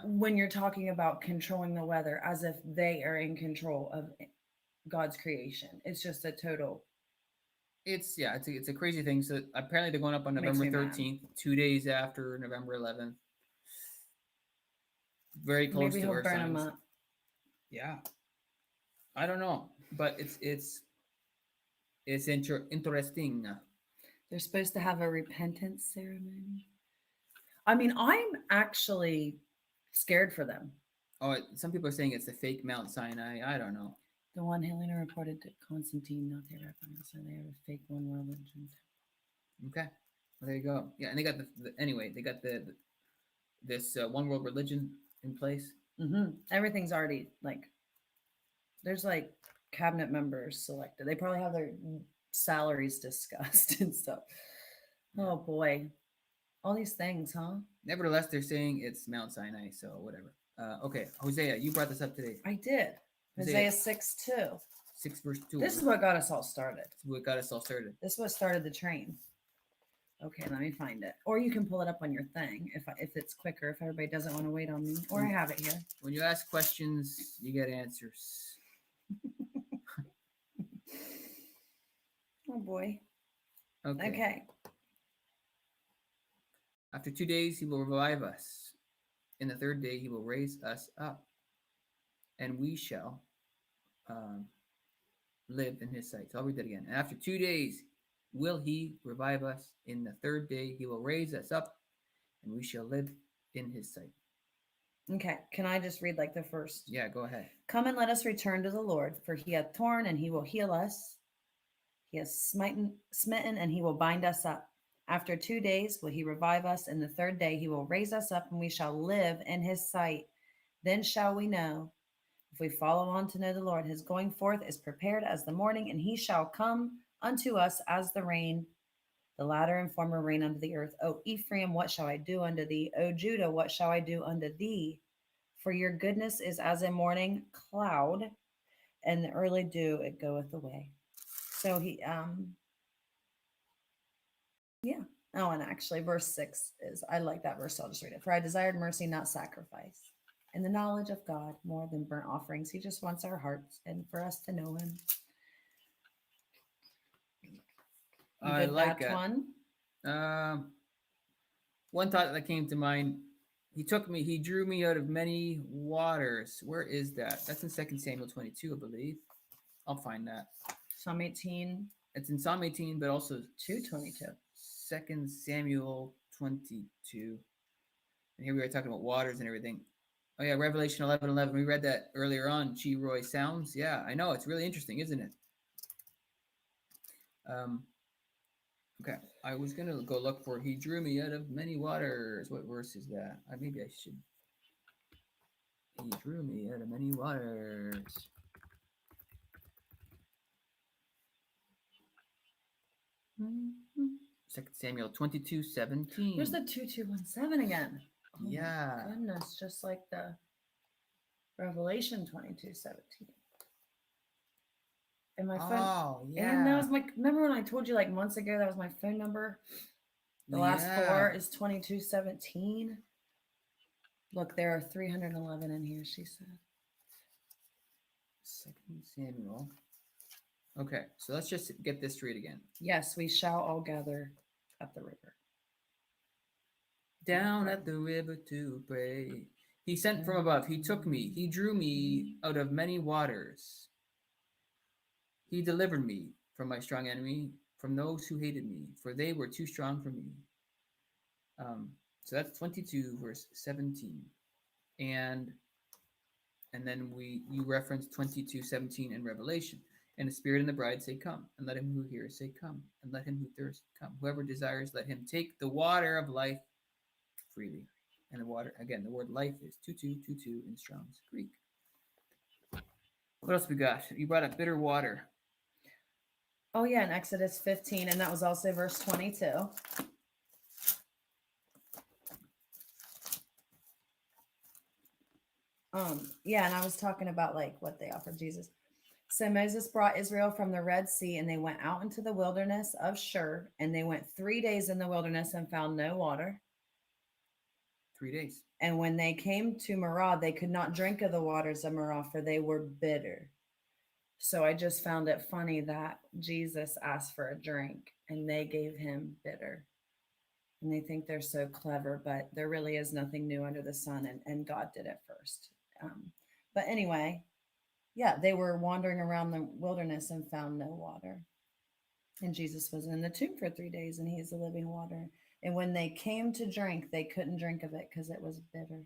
when you're talking about controlling the weather as if they are in control of God's creation, it's just a total. It's a crazy thing. So apparently they're going up on November 13th, 2 days after November 11th. Very close to our burn signs. them up. Yeah, I don't know, but it's interesting. They're supposed to have a repentance ceremony. I mean, I'm actually scared for them. Oh, some people are saying it's the fake Mount Sinai. I don't know. The one Helena reported to Constantine, not the reference, so they have a fake one religion. Okay, well, there you go. Yeah, and they got they got this one world religion in place. Everything's already like, there's like cabinet members selected. They probably have their salaries discussed and stuff. Oh boy. All these things, huh? Nevertheless, they're saying it's Mount Sinai, so whatever. Okay, Hosea, you brought this up today. I did. Hosea 6:2. 6 verse 2. This is what got us all started. This is what got us all started. This is what started the train. Okay, let me find it. Or you can pull it up on your thing if it's quicker, if everybody doesn't want to wait on me. Or I have it here. When you ask questions, you get answers. Oh boy. Okay. Okay. After 2 days, he will revive us. In the third day, he will raise us up, and we shall live in his sight. So I'll read that again. And after 2 days, will he revive us. In the third day, he will raise us up, and we shall live in his sight. Okay. Can I just read like the first? Yeah, go ahead. Come and let us return to the Lord, for he hath torn and he will heal us. He has smitten and he will bind us up. After 2 days will he revive us, and the third day he will raise us up, and we shall live in his sight. Then shall we know, if we follow on to know the Lord, his going forth is prepared as the morning, and he shall come unto us as the rain, the latter and former rain unto the earth. O Ephraim, what shall I do unto thee? O Judah, what shall I do unto thee? For your goodness is as a morning cloud, and the early dew, it goeth away. So he, yeah. Oh, and actually, verse 6 is, I like that verse. So I'll just read it. For I desired mercy, not sacrifice, and the knowledge of God more than burnt offerings. He just wants our hearts and for us to know him. I like that one. One thought that came to mind. He drew me out of many waters. Where is that? That's in 2 Samuel 22, I believe. I'll find that. Psalm 18. It's in Psalm 18, but also 2:22. 2 Samuel 22. And here we are talking about waters and everything. Oh, yeah, Revelation 11:11. We read that earlier on. G. Roy Sounds. Yeah, I know. It's really interesting, isn't it? Okay. I was going to go look for he drew me out of many waters. What verse is that? Maybe I should. He drew me out of many waters. Mm-hmm. 2 Samuel 22:17. Where's the 2217 again? Oh yeah. My goodness, just like the Revelation 22:17. And my phone. Oh, yeah. And that was remember when I told you like months ago that was my phone number? The last 4 is 2217. Look, there are 311 in here, she said. 2 Samuel. Okay, so let's just get this straight again. Yes, we shall all gather at the river. Down at the river to pray. He sent from above. He took me. He drew me out of many waters. He delivered me from my strong enemy, from those who hated me, for they were too strong for me. So that's 22 verse 17. And then you reference 22:17 in Revelation. And the Spirit and the bride say, come. And let him who hears say, come. And let him who thirsts come. Whoever desires, let him take the water of life freely. And the water, again, the word life is 2222 in Strong's Greek. What else we got? You brought up bitter water. Oh, yeah, in Exodus 15. And that was also verse 22. Yeah, and I was talking about like what they offered Jesus. So Moses brought Israel from the Red Sea, and they went out into the wilderness of Shur, and they went 3 days in the wilderness and found no water. 3 days. And when they came to Marah, they could not drink of the waters of Marah, for they were bitter. So I just found it funny that Jesus asked for a drink, and they gave him bitter. And they think they're so clever, but there really is nothing new under the sun, and God did it first. But anyway, yeah, they were wandering around the wilderness and found no water. And Jesus was in the tomb for 3 days, and he is the living water. And when they came to drink, they couldn't drink of it because it was bitter.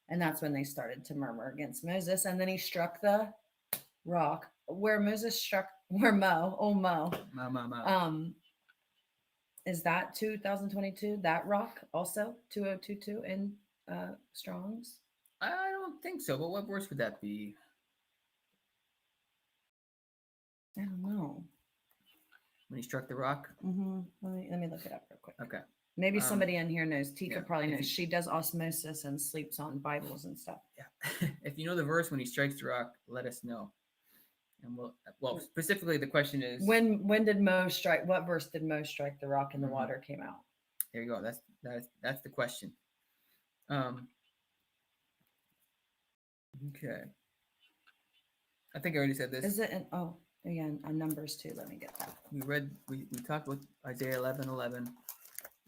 And that's when they started to murmur against Moses. And then he struck the rock where Moses struck, where Mo. Is that 2022? That rock also 2022 in Strong's? I don't think so. But what verse would that be? I don't know. When he struck the rock? Let me look it up real quick. Okay. Maybe somebody in here knows. Tifa yeah, probably if knows. you- She does osmosis and sleeps on Bibles and stuff. Yeah. If you know the verse when he strikes the rock, let us know. And well, specifically the question is When did Mo strike? What verse did Mo strike the rock and the Mhm. water came out? there you go. That's the question. Okay. I think I already said this. Is it in, oh yeah, on Numbers too. Let me get that. We talked about Isaiah 11:11.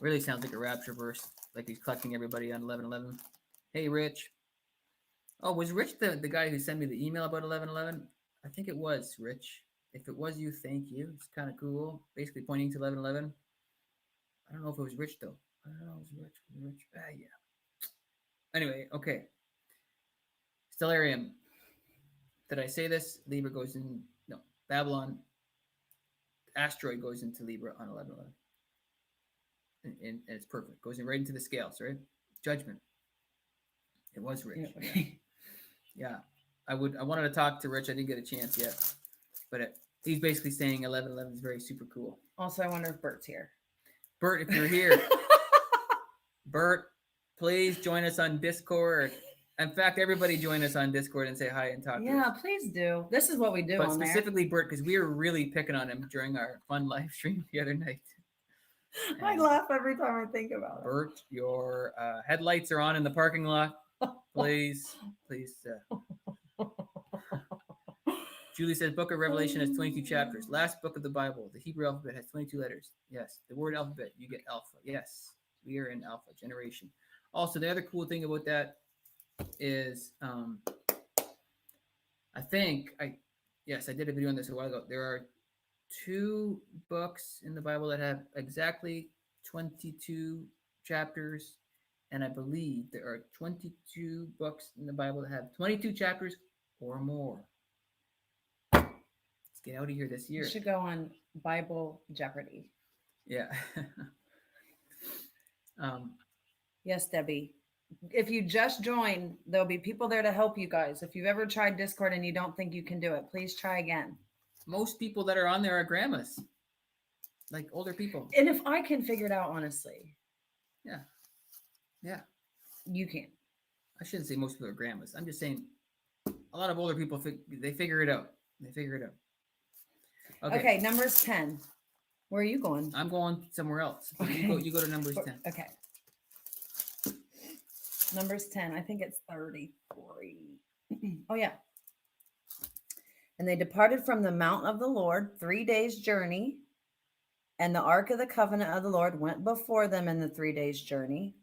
Really sounds like a rapture verse, like he's collecting everybody on 11:11. Hey, Rich. Oh, was Rich the guy who sent me the email about 11:11? I think it was Rich. If it was you, thank you. It's kind of cool. Basically pointing to 11:11. I don't know if it was Rich though. I don't know if it was Rich. Yeah. Anyway, okay. Stellarium. Did I say this? Libra goes in. No, Babylon. Asteroid goes into Libra on 11:11. And it's perfect. Goes in right into the scales, right? Judgment. It was Rich. Yeah. Yeah. I wanted to talk to Rich. I didn't get a chance yet, but he's basically saying 11:11 is very super cool. Also, I wonder if Bert's here. Bert, if you're here, Bert, please join us on Discord. In fact, everybody join us on Discord and say hi and talk to us. Yeah, please do. This is what we do But on specifically Bert, because we were really picking on him during our fun live stream the other night. there. I laugh every time I think about it. Bert, your headlights are on in the parking lot. Please. Julie says, Book of Revelation has 22 chapters. Last book of the Bible. The Hebrew alphabet has 22 letters. Yes. The word alphabet, you get alpha. Yes. We are in alpha generation. Also, the other cool thing about that is I did a video on this a while ago. There are 2 books in the Bible that have exactly 22 chapters. And I believe there are 22 books in the Bible that have 22 chapters or more. Let's get out of here this year. You should go on Bible Jeopardy. Yeah. Yes, Debbie. If you just joined, there'll be people there to help you guys. If you've ever tried Discord and you don't think you can do it, please try again. Most people that are on there are grandmas, like older people. And if I can figure it out, honestly. Yeah. You can. I shouldn't say most people are grandmas. I'm just saying a lot of older people, they figure it out. Okay, Numbers 10. Where are you going? I'm going somewhere else. Okay. You go to Numbers 10. Okay. Numbers 10. I think it's 33. Oh, yeah. And they departed from the mount of the Lord 3 days' journey. And the ark of the covenant of the Lord went before them in the 3 days' journey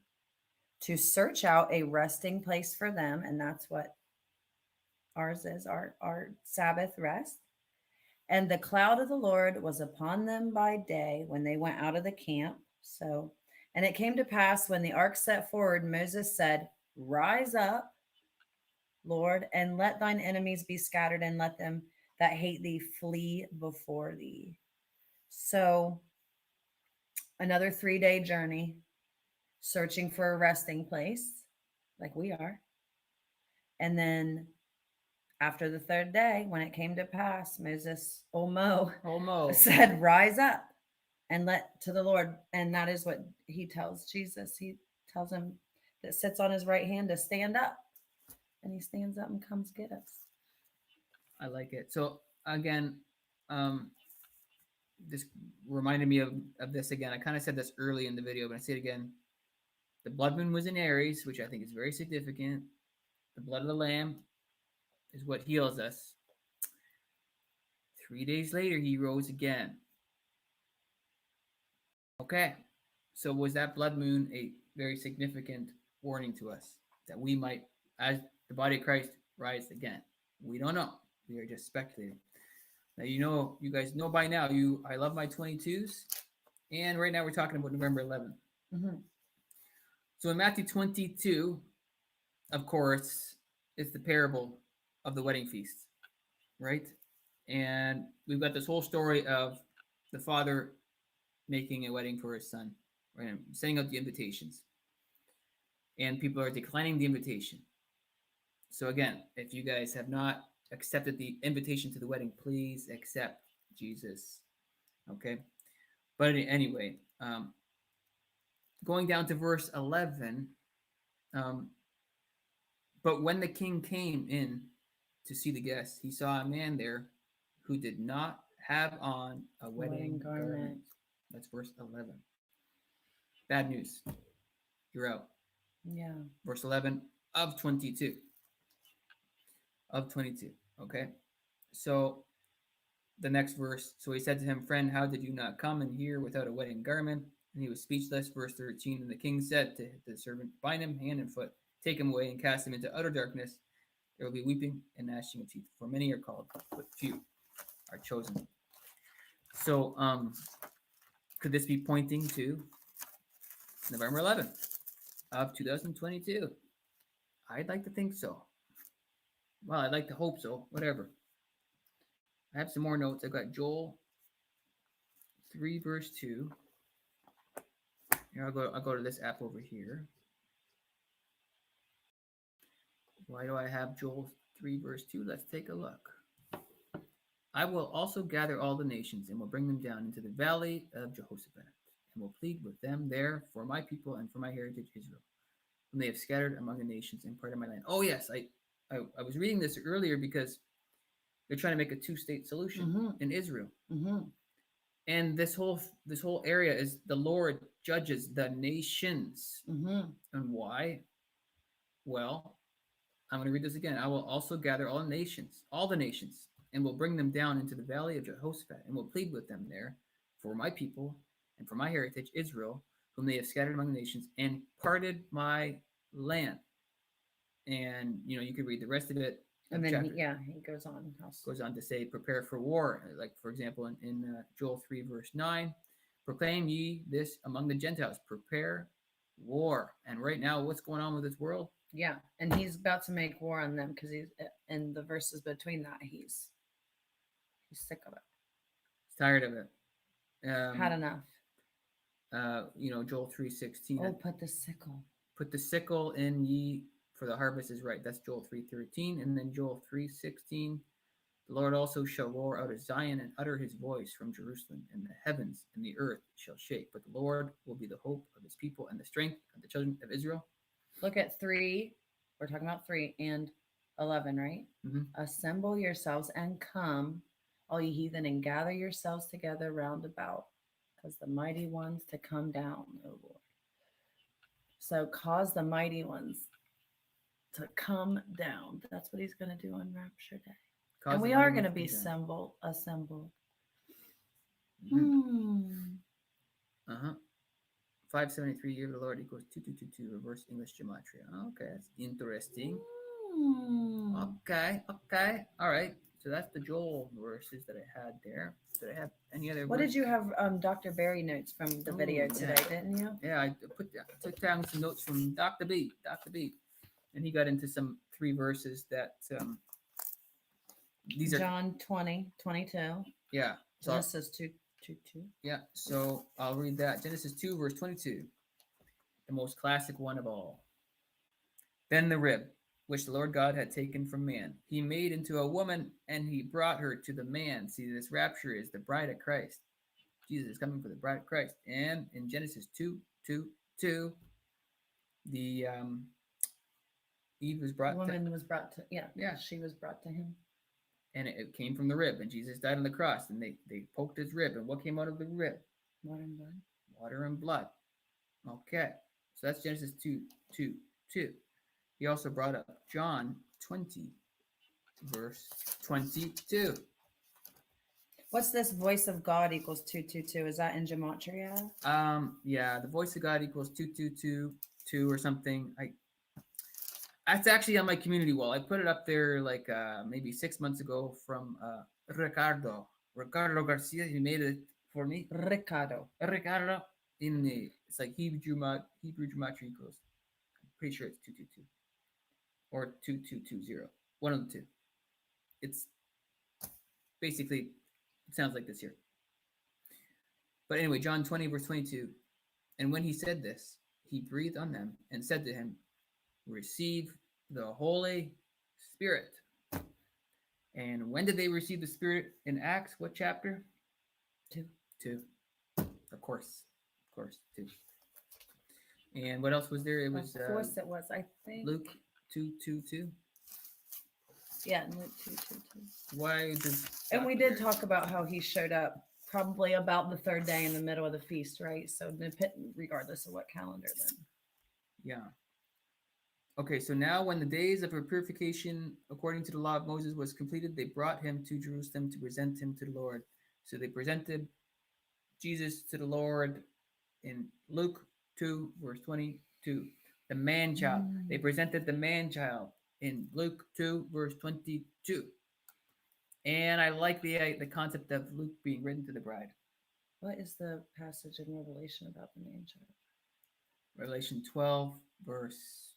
to search out a resting place for them. And that's what ours is, our Sabbath rest. And the cloud of the Lord was upon them by day when they went out of the camp. And it came to pass when the ark set forward, Moses said, Rise up, Lord, and let thine enemies be scattered, and let them that hate thee flee before thee. So another 3-day journey, searching for a resting place, like we are. And then after the 3rd day, when it came to pass, Moses, Mo, said, Rise up and let to the Lord. And that is what he tells Jesus. He tells him that sits on his right hand to stand up. And he stands up and comes get us. I like it. So again, this reminded me of this again. I kind of said this early in the video, but I say it again. The blood moon was in Aries, which I think is very significant. The blood of the Lamb is what heals us. 3 days later, he rose again. Okay. So was that blood moon a very significant warning to us that we might, as the body of Christ, rise again? We don't know. We are just speculating. Now, you guys know by now, I love my 22s. And right now we're talking about November 11th. Mm-hmm. So in Matthew 22, of course, it's the parable of the wedding feast, right? And we've got this whole story of the father making a wedding for his son, right? And sending out the invitations. And people are declining the invitation. So again, if you guys have not accepted the invitation to the wedding, please accept Jesus. Okay. But anyway, going down to verse 11, um, but when the king came in to see the guests, he saw a man there who did not have on a wedding garment. That's verse 11. Bad news. You're out. Yeah. Verse 11 of 22. Of 22. Okay. So the next verse. So he said to him, Friend, how did you not come in here without a wedding garment? And he was speechless. Verse 13. And the king said to the servant, Bind him hand and foot, take him away and cast him into utter darkness. There will be weeping and gnashing of teeth, for many are called, but few are chosen. So, could this be pointing to November 11th of 2022? I'd like to think so. Well, I'd like to hope so. Whatever. I have some more notes. I got Joel 3 verse 2. Here, I'll go to this app over here. Why do I have Joel 3 verse 2? Let's take a look. I will also gather all the nations and will bring them down into the valley of Jehoshaphat and will plead with them there for my people and for my heritage Israel, whom they have scattered among the nations and part of my land. Oh yes, I was reading this earlier because they're trying to make a two-state solution in Israel. And this whole area is the Lord judges the nations. And why? Well, I'm going to read this again. I will also gather all the nations, and will bring them down into the valley of Jehoshaphat, and will plead with them there for my people and for my heritage Israel, whom they have scattered among the nations, and parted my land. And you could read the rest of it. And then he goes on. Goes on to say, prepare for war. Like, for example, in Joel 3, verse 9, proclaim ye this among the Gentiles, prepare war. And right now, what's going on with this world? Yeah, and he's about to make war on them because he's in the verses between that. He's sick of it. He's tired of it. Had enough. Joel 3:16. Oh, put the sickle. Put the sickle in ye, for the harvest is right. That's Joel 3:13. And then Joel 3:16. The Lord also shall roar out of Zion and utter his voice from Jerusalem, and the heavens and the earth shall shake. But the Lord will be the hope of his people and the strength of the children of Israel. Look at 3. We're talking about 3 and 11, right? Assemble yourselves and come, all ye heathen, and gather yourselves together round about, cause the mighty ones to come down, O Lord. So cause the mighty ones to come down. That's what he's going to do on Rapture Day. And we are going to be assembled. 573 year of the Lord equals 2222, reverse English gematria. Okay, that's interesting. Okay. All right. So that's the Joel verses that I had there. Did I have any other? What did you have? Dr. Barry notes from the video today, didn't you? Yeah, I took down some notes from Dr. B, and he got into some 3 verses that these are John 20:22. Yeah. So Genesis 2:2. Yeah. So I'll read that. Genesis 2 verse 22, the most classic one of all. Then the rib, which the Lord God had taken from man, he made into a woman, and he brought her to the man. See, this rapture is the bride of Christ. Jesus is coming for the bride of Christ. And in Genesis 2:2, the Eve was brought. Woman was brought to she was brought to him, and it came from the rib. And Jesus died on the cross, and they poked his rib. And what came out of the rib? Water and blood. Water and blood. Okay, so that's Genesis 2:2. He also brought up John 20, verse 22. What's this voice of God equals 222? Is that in gematria? Yeah, the voice of God equals 2222 or something. That's actually on my community wall. I put it up there like maybe 6 months ago from Ricardo Garcia. He made it for me. Ricardo. It's like Hebrew gematria equals. I'm pretty sure it's 222 or 2220. One of the two. It's basically, it sounds like this here. But anyway, John 20 verse 22. And when he said this, he breathed on them and said to him, receive the Holy Spirit. And when did they receive the Spirit in Acts? What chapter? 2. 2. Of course. 2. And what else was there? It was Of course it was. I think Luke 2:22. Yeah, in Luke 2:22. Why does And we did talk about how he showed up probably about the third day in the middle of the feast, right? So regardless of what calendar then. Yeah. Okay, so now when the days of her purification according to the law of Moses was completed, they brought him to Jerusalem to present him to the Lord. So they presented Jesus to the Lord in Luke 2, verse 22. The man child. They presented the man child in Luke 2, verse 22. And I like the concept of Luke being written to the bride. What is the passage in Revelation about the man child? Revelation 12, verse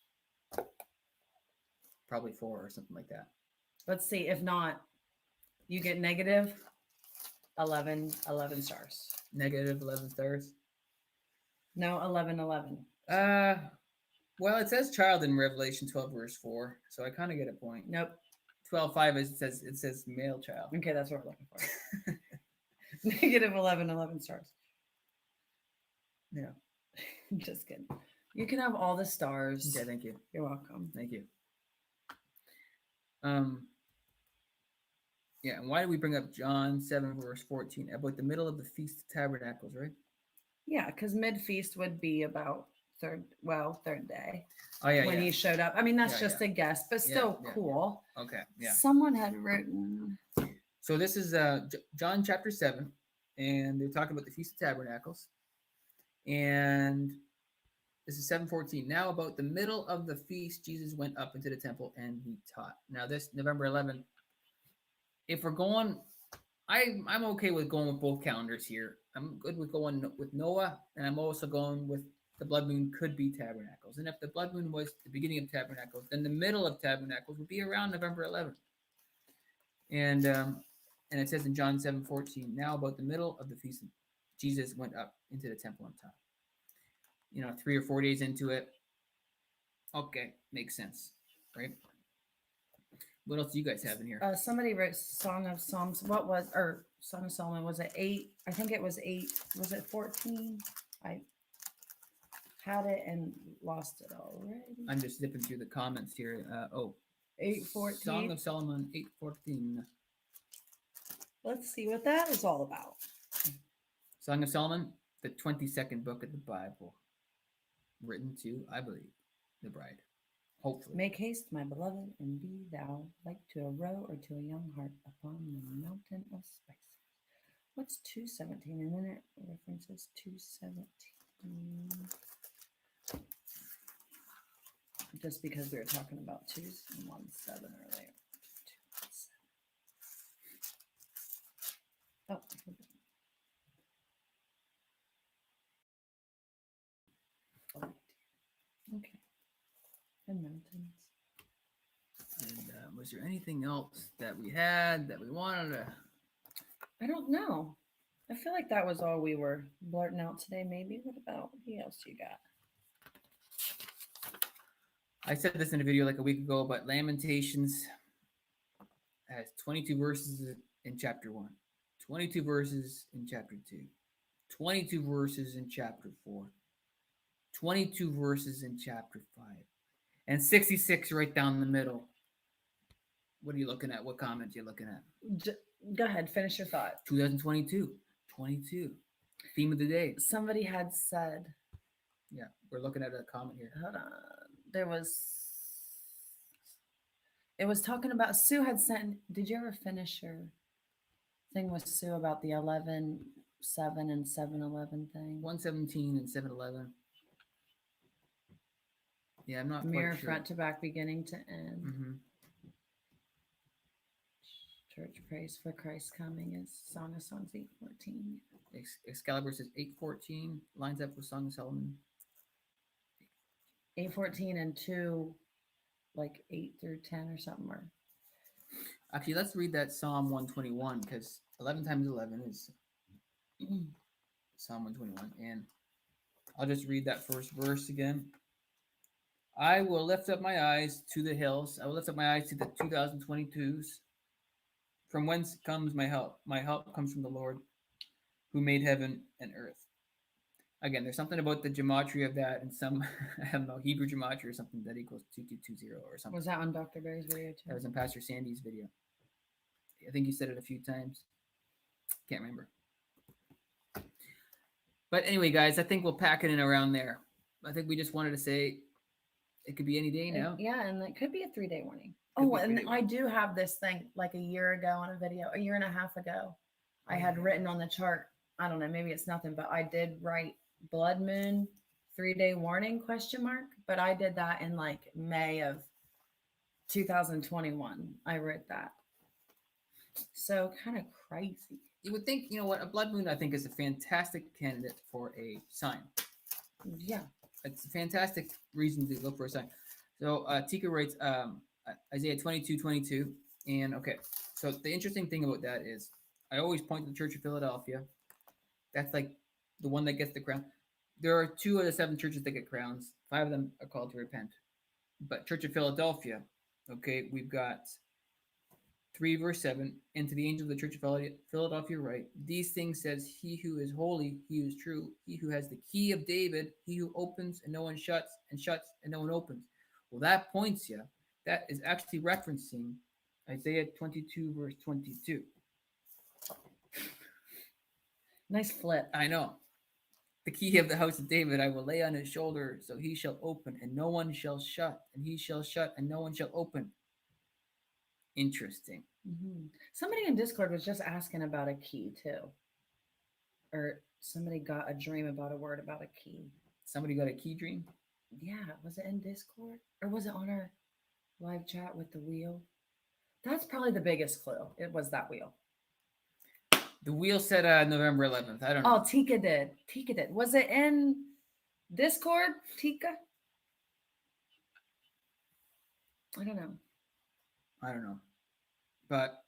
probably 4 or something like that. Let's see. If not, you get negative 11 stars. Negative 11 stars. No, 11. Well, it says child in Revelation 12, verse 4, so I kind of get a point. Nope. 12:5 it says male child. Okay, that's what we're looking for. Negative 11 stars. Yeah. Just kidding. You can have all the stars. Okay, thank you. You're welcome. Thank you. Yeah, and why do we bring up John 7, verse 14? About the middle of the Feast of Tabernacles, right? Yeah, because mid-feast would be about third day. Oh, yeah, when he showed up. I mean, that's just a guess, but still cool. Yeah. Okay, yeah. Someone had written. So this is John chapter 7, and they're talking about the Feast of Tabernacles. And this is 7:14. Now about the middle of the feast, Jesus went up into the temple and he taught. Now this November 11th, if we're going, I'm okay with going with both calendars here. I'm good with going with Noah, and I'm also going with the blood moon could be Tabernacles. And if the blood moon was the beginning of Tabernacles, then the middle of Tabernacles would be around November 11th. And it says in John 7:14, now about the middle of the feast, Jesus went up into the temple and taught. 3 or 4 days into it. Okay, makes sense, right? What else do you guys have in here? Somebody wrote Song of Psalms. Song of Solomon? Was it 8? I think it was 8. Was it 14? I had it and lost it already. I'm just zipping through the comments here. 8:14. Song of Solomon 8:14. Let's see what that is all about. Song of Solomon, the 22nd book of the Bible, written to, I believe, the bride. Hopefully. Make haste, my beloved, and be thou like to a roe or to a young hart upon the mountain of spices. What's 2:17? And then it references 2:17. Just because we were talking about 2:17 earlier. 2:17. Oh, okay. And mountains. And was there anything else that we had that we wanted to? I don't know. I feel like that was all we were blurting out today. Maybe. What else you got? I said this in a video like a week ago, but Lamentations has 22 verses in chapter 1, 22 verses in chapter 2, 22 verses in chapter 4, 22 verses in chapter 5, and 66 right down the middle. What are you looking at? What comment are you looking at? Go ahead. Finish your thought. 2022. 22. Theme of the day. Somebody had said. Yeah, we're looking at a comment here. Hold on. It was talking about, Sue had sent, did you ever finish your thing with Sue about the 11:7 and 7:11 thing? 1:17 and 7:11. Yeah, I'm not Mirror quite sure. front to back, beginning to end. Mm-hmm. Church praise for Christ's coming is Song of Songs 8:14. Excalibur says 8:14. Lines up with Song of Solomon. 8:14 and 2, like 8 through 10 or something. Or actually, let's read that Psalm 121 because 11 times 11 is Psalm 121, and I'll just read that first verse again. I will lift up my eyes to the hills. I will lift up my eyes to the 2022s. From whence comes my help? My help comes from the Lord who made heaven and earth. Again, there's something about the gematria of that and some, I don't know, Hebrew gematria or something that equals 2220 or something. Was that on Dr. Barry's video too? That was in Pastor Sandy's video. I think you said it a few times. Can't remember. But anyway, guys, I think we'll pack it in around there. I think we just wanted to say it could be any day now. Yeah, and it could be a 3-day warning. Could Oh, be and 3-day I do have this thing like a year ago on a video, a year and a half ago. I had written on the chart, I don't know, maybe it's nothing, but I did write blood moon 3-day warning ? But I did that in like May of 2021. I wrote that. So kind of crazy. You would think, you know what, a blood moon I think is a fantastic candidate for a sign. Yeah. It's a fantastic reason to look for a sign. So Tika writes Isaiah 22:22. And okay, so the interesting thing about that is I always point to the Church of Philadelphia. That's like the one that gets the crown. There are 2 of the 7 churches that get crowns. 5 of them are called to repent. But Church of Philadelphia, okay, we've got 3 verse 7, and to the angel of the Church of Philadelphia write, these things says he who is holy, he who is true, he who has the key of David, he who opens and no one shuts, and shuts and no one opens. Well, that points you. That is actually referencing Isaiah 22 verse 22. Nice flip. I know. The key of the house of David I will lay on his shoulder, so he shall open and no one shall shut, and he shall shut and no one shall open. Interesting. Mm-hmm. Somebody in Discord was just asking about a key too. Or somebody got a dream about a word about a key. Somebody got a key dream? Yeah. Was it in Discord? Or was it on our live chat with the wheel? That's probably the biggest clue. It was that wheel. The wheel said November 11th. I don't know. Oh, Tika did. Tika did. Was it in Discord, Tika? I don't know. I don't know. But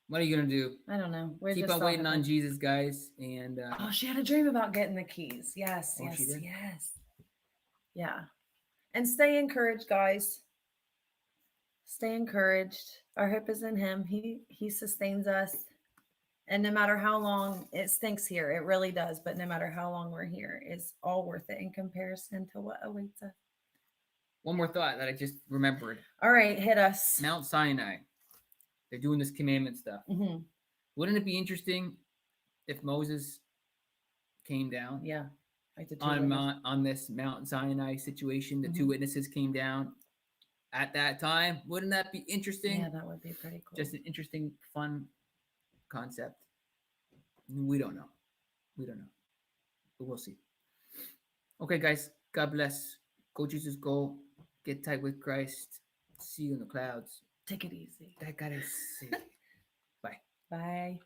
what are you going to do? I don't know. We're Keep just on waiting on Jesus, guys. And oh, she had a dream about getting the keys. Yes, Oh, yes, she did? yes. Yeah. And stay encouraged, guys. Stay encouraged. Our hope is in him. He sustains us. And no matter how long it stinks here, it really does. But no matter how long we're here, it's all worth it in comparison to what awaits us. one more thought that I just remembered. All right, hit us. Mount Sinai. They're doing this commandment stuff. Mm-hmm. Wouldn't it be interesting if Moses came down? Yeah. Like the two on this Mount Sinai situation, the 2 witnesses came down at that time. Wouldn't that be interesting? Yeah, that would be pretty cool. Just an interesting, fun concept. We don't know. But we'll see. Okay, guys. God bless. Go Jesus, go. Get tight with Christ. See you in the clouds. Take it easy. That gotta see. Bye. Bye.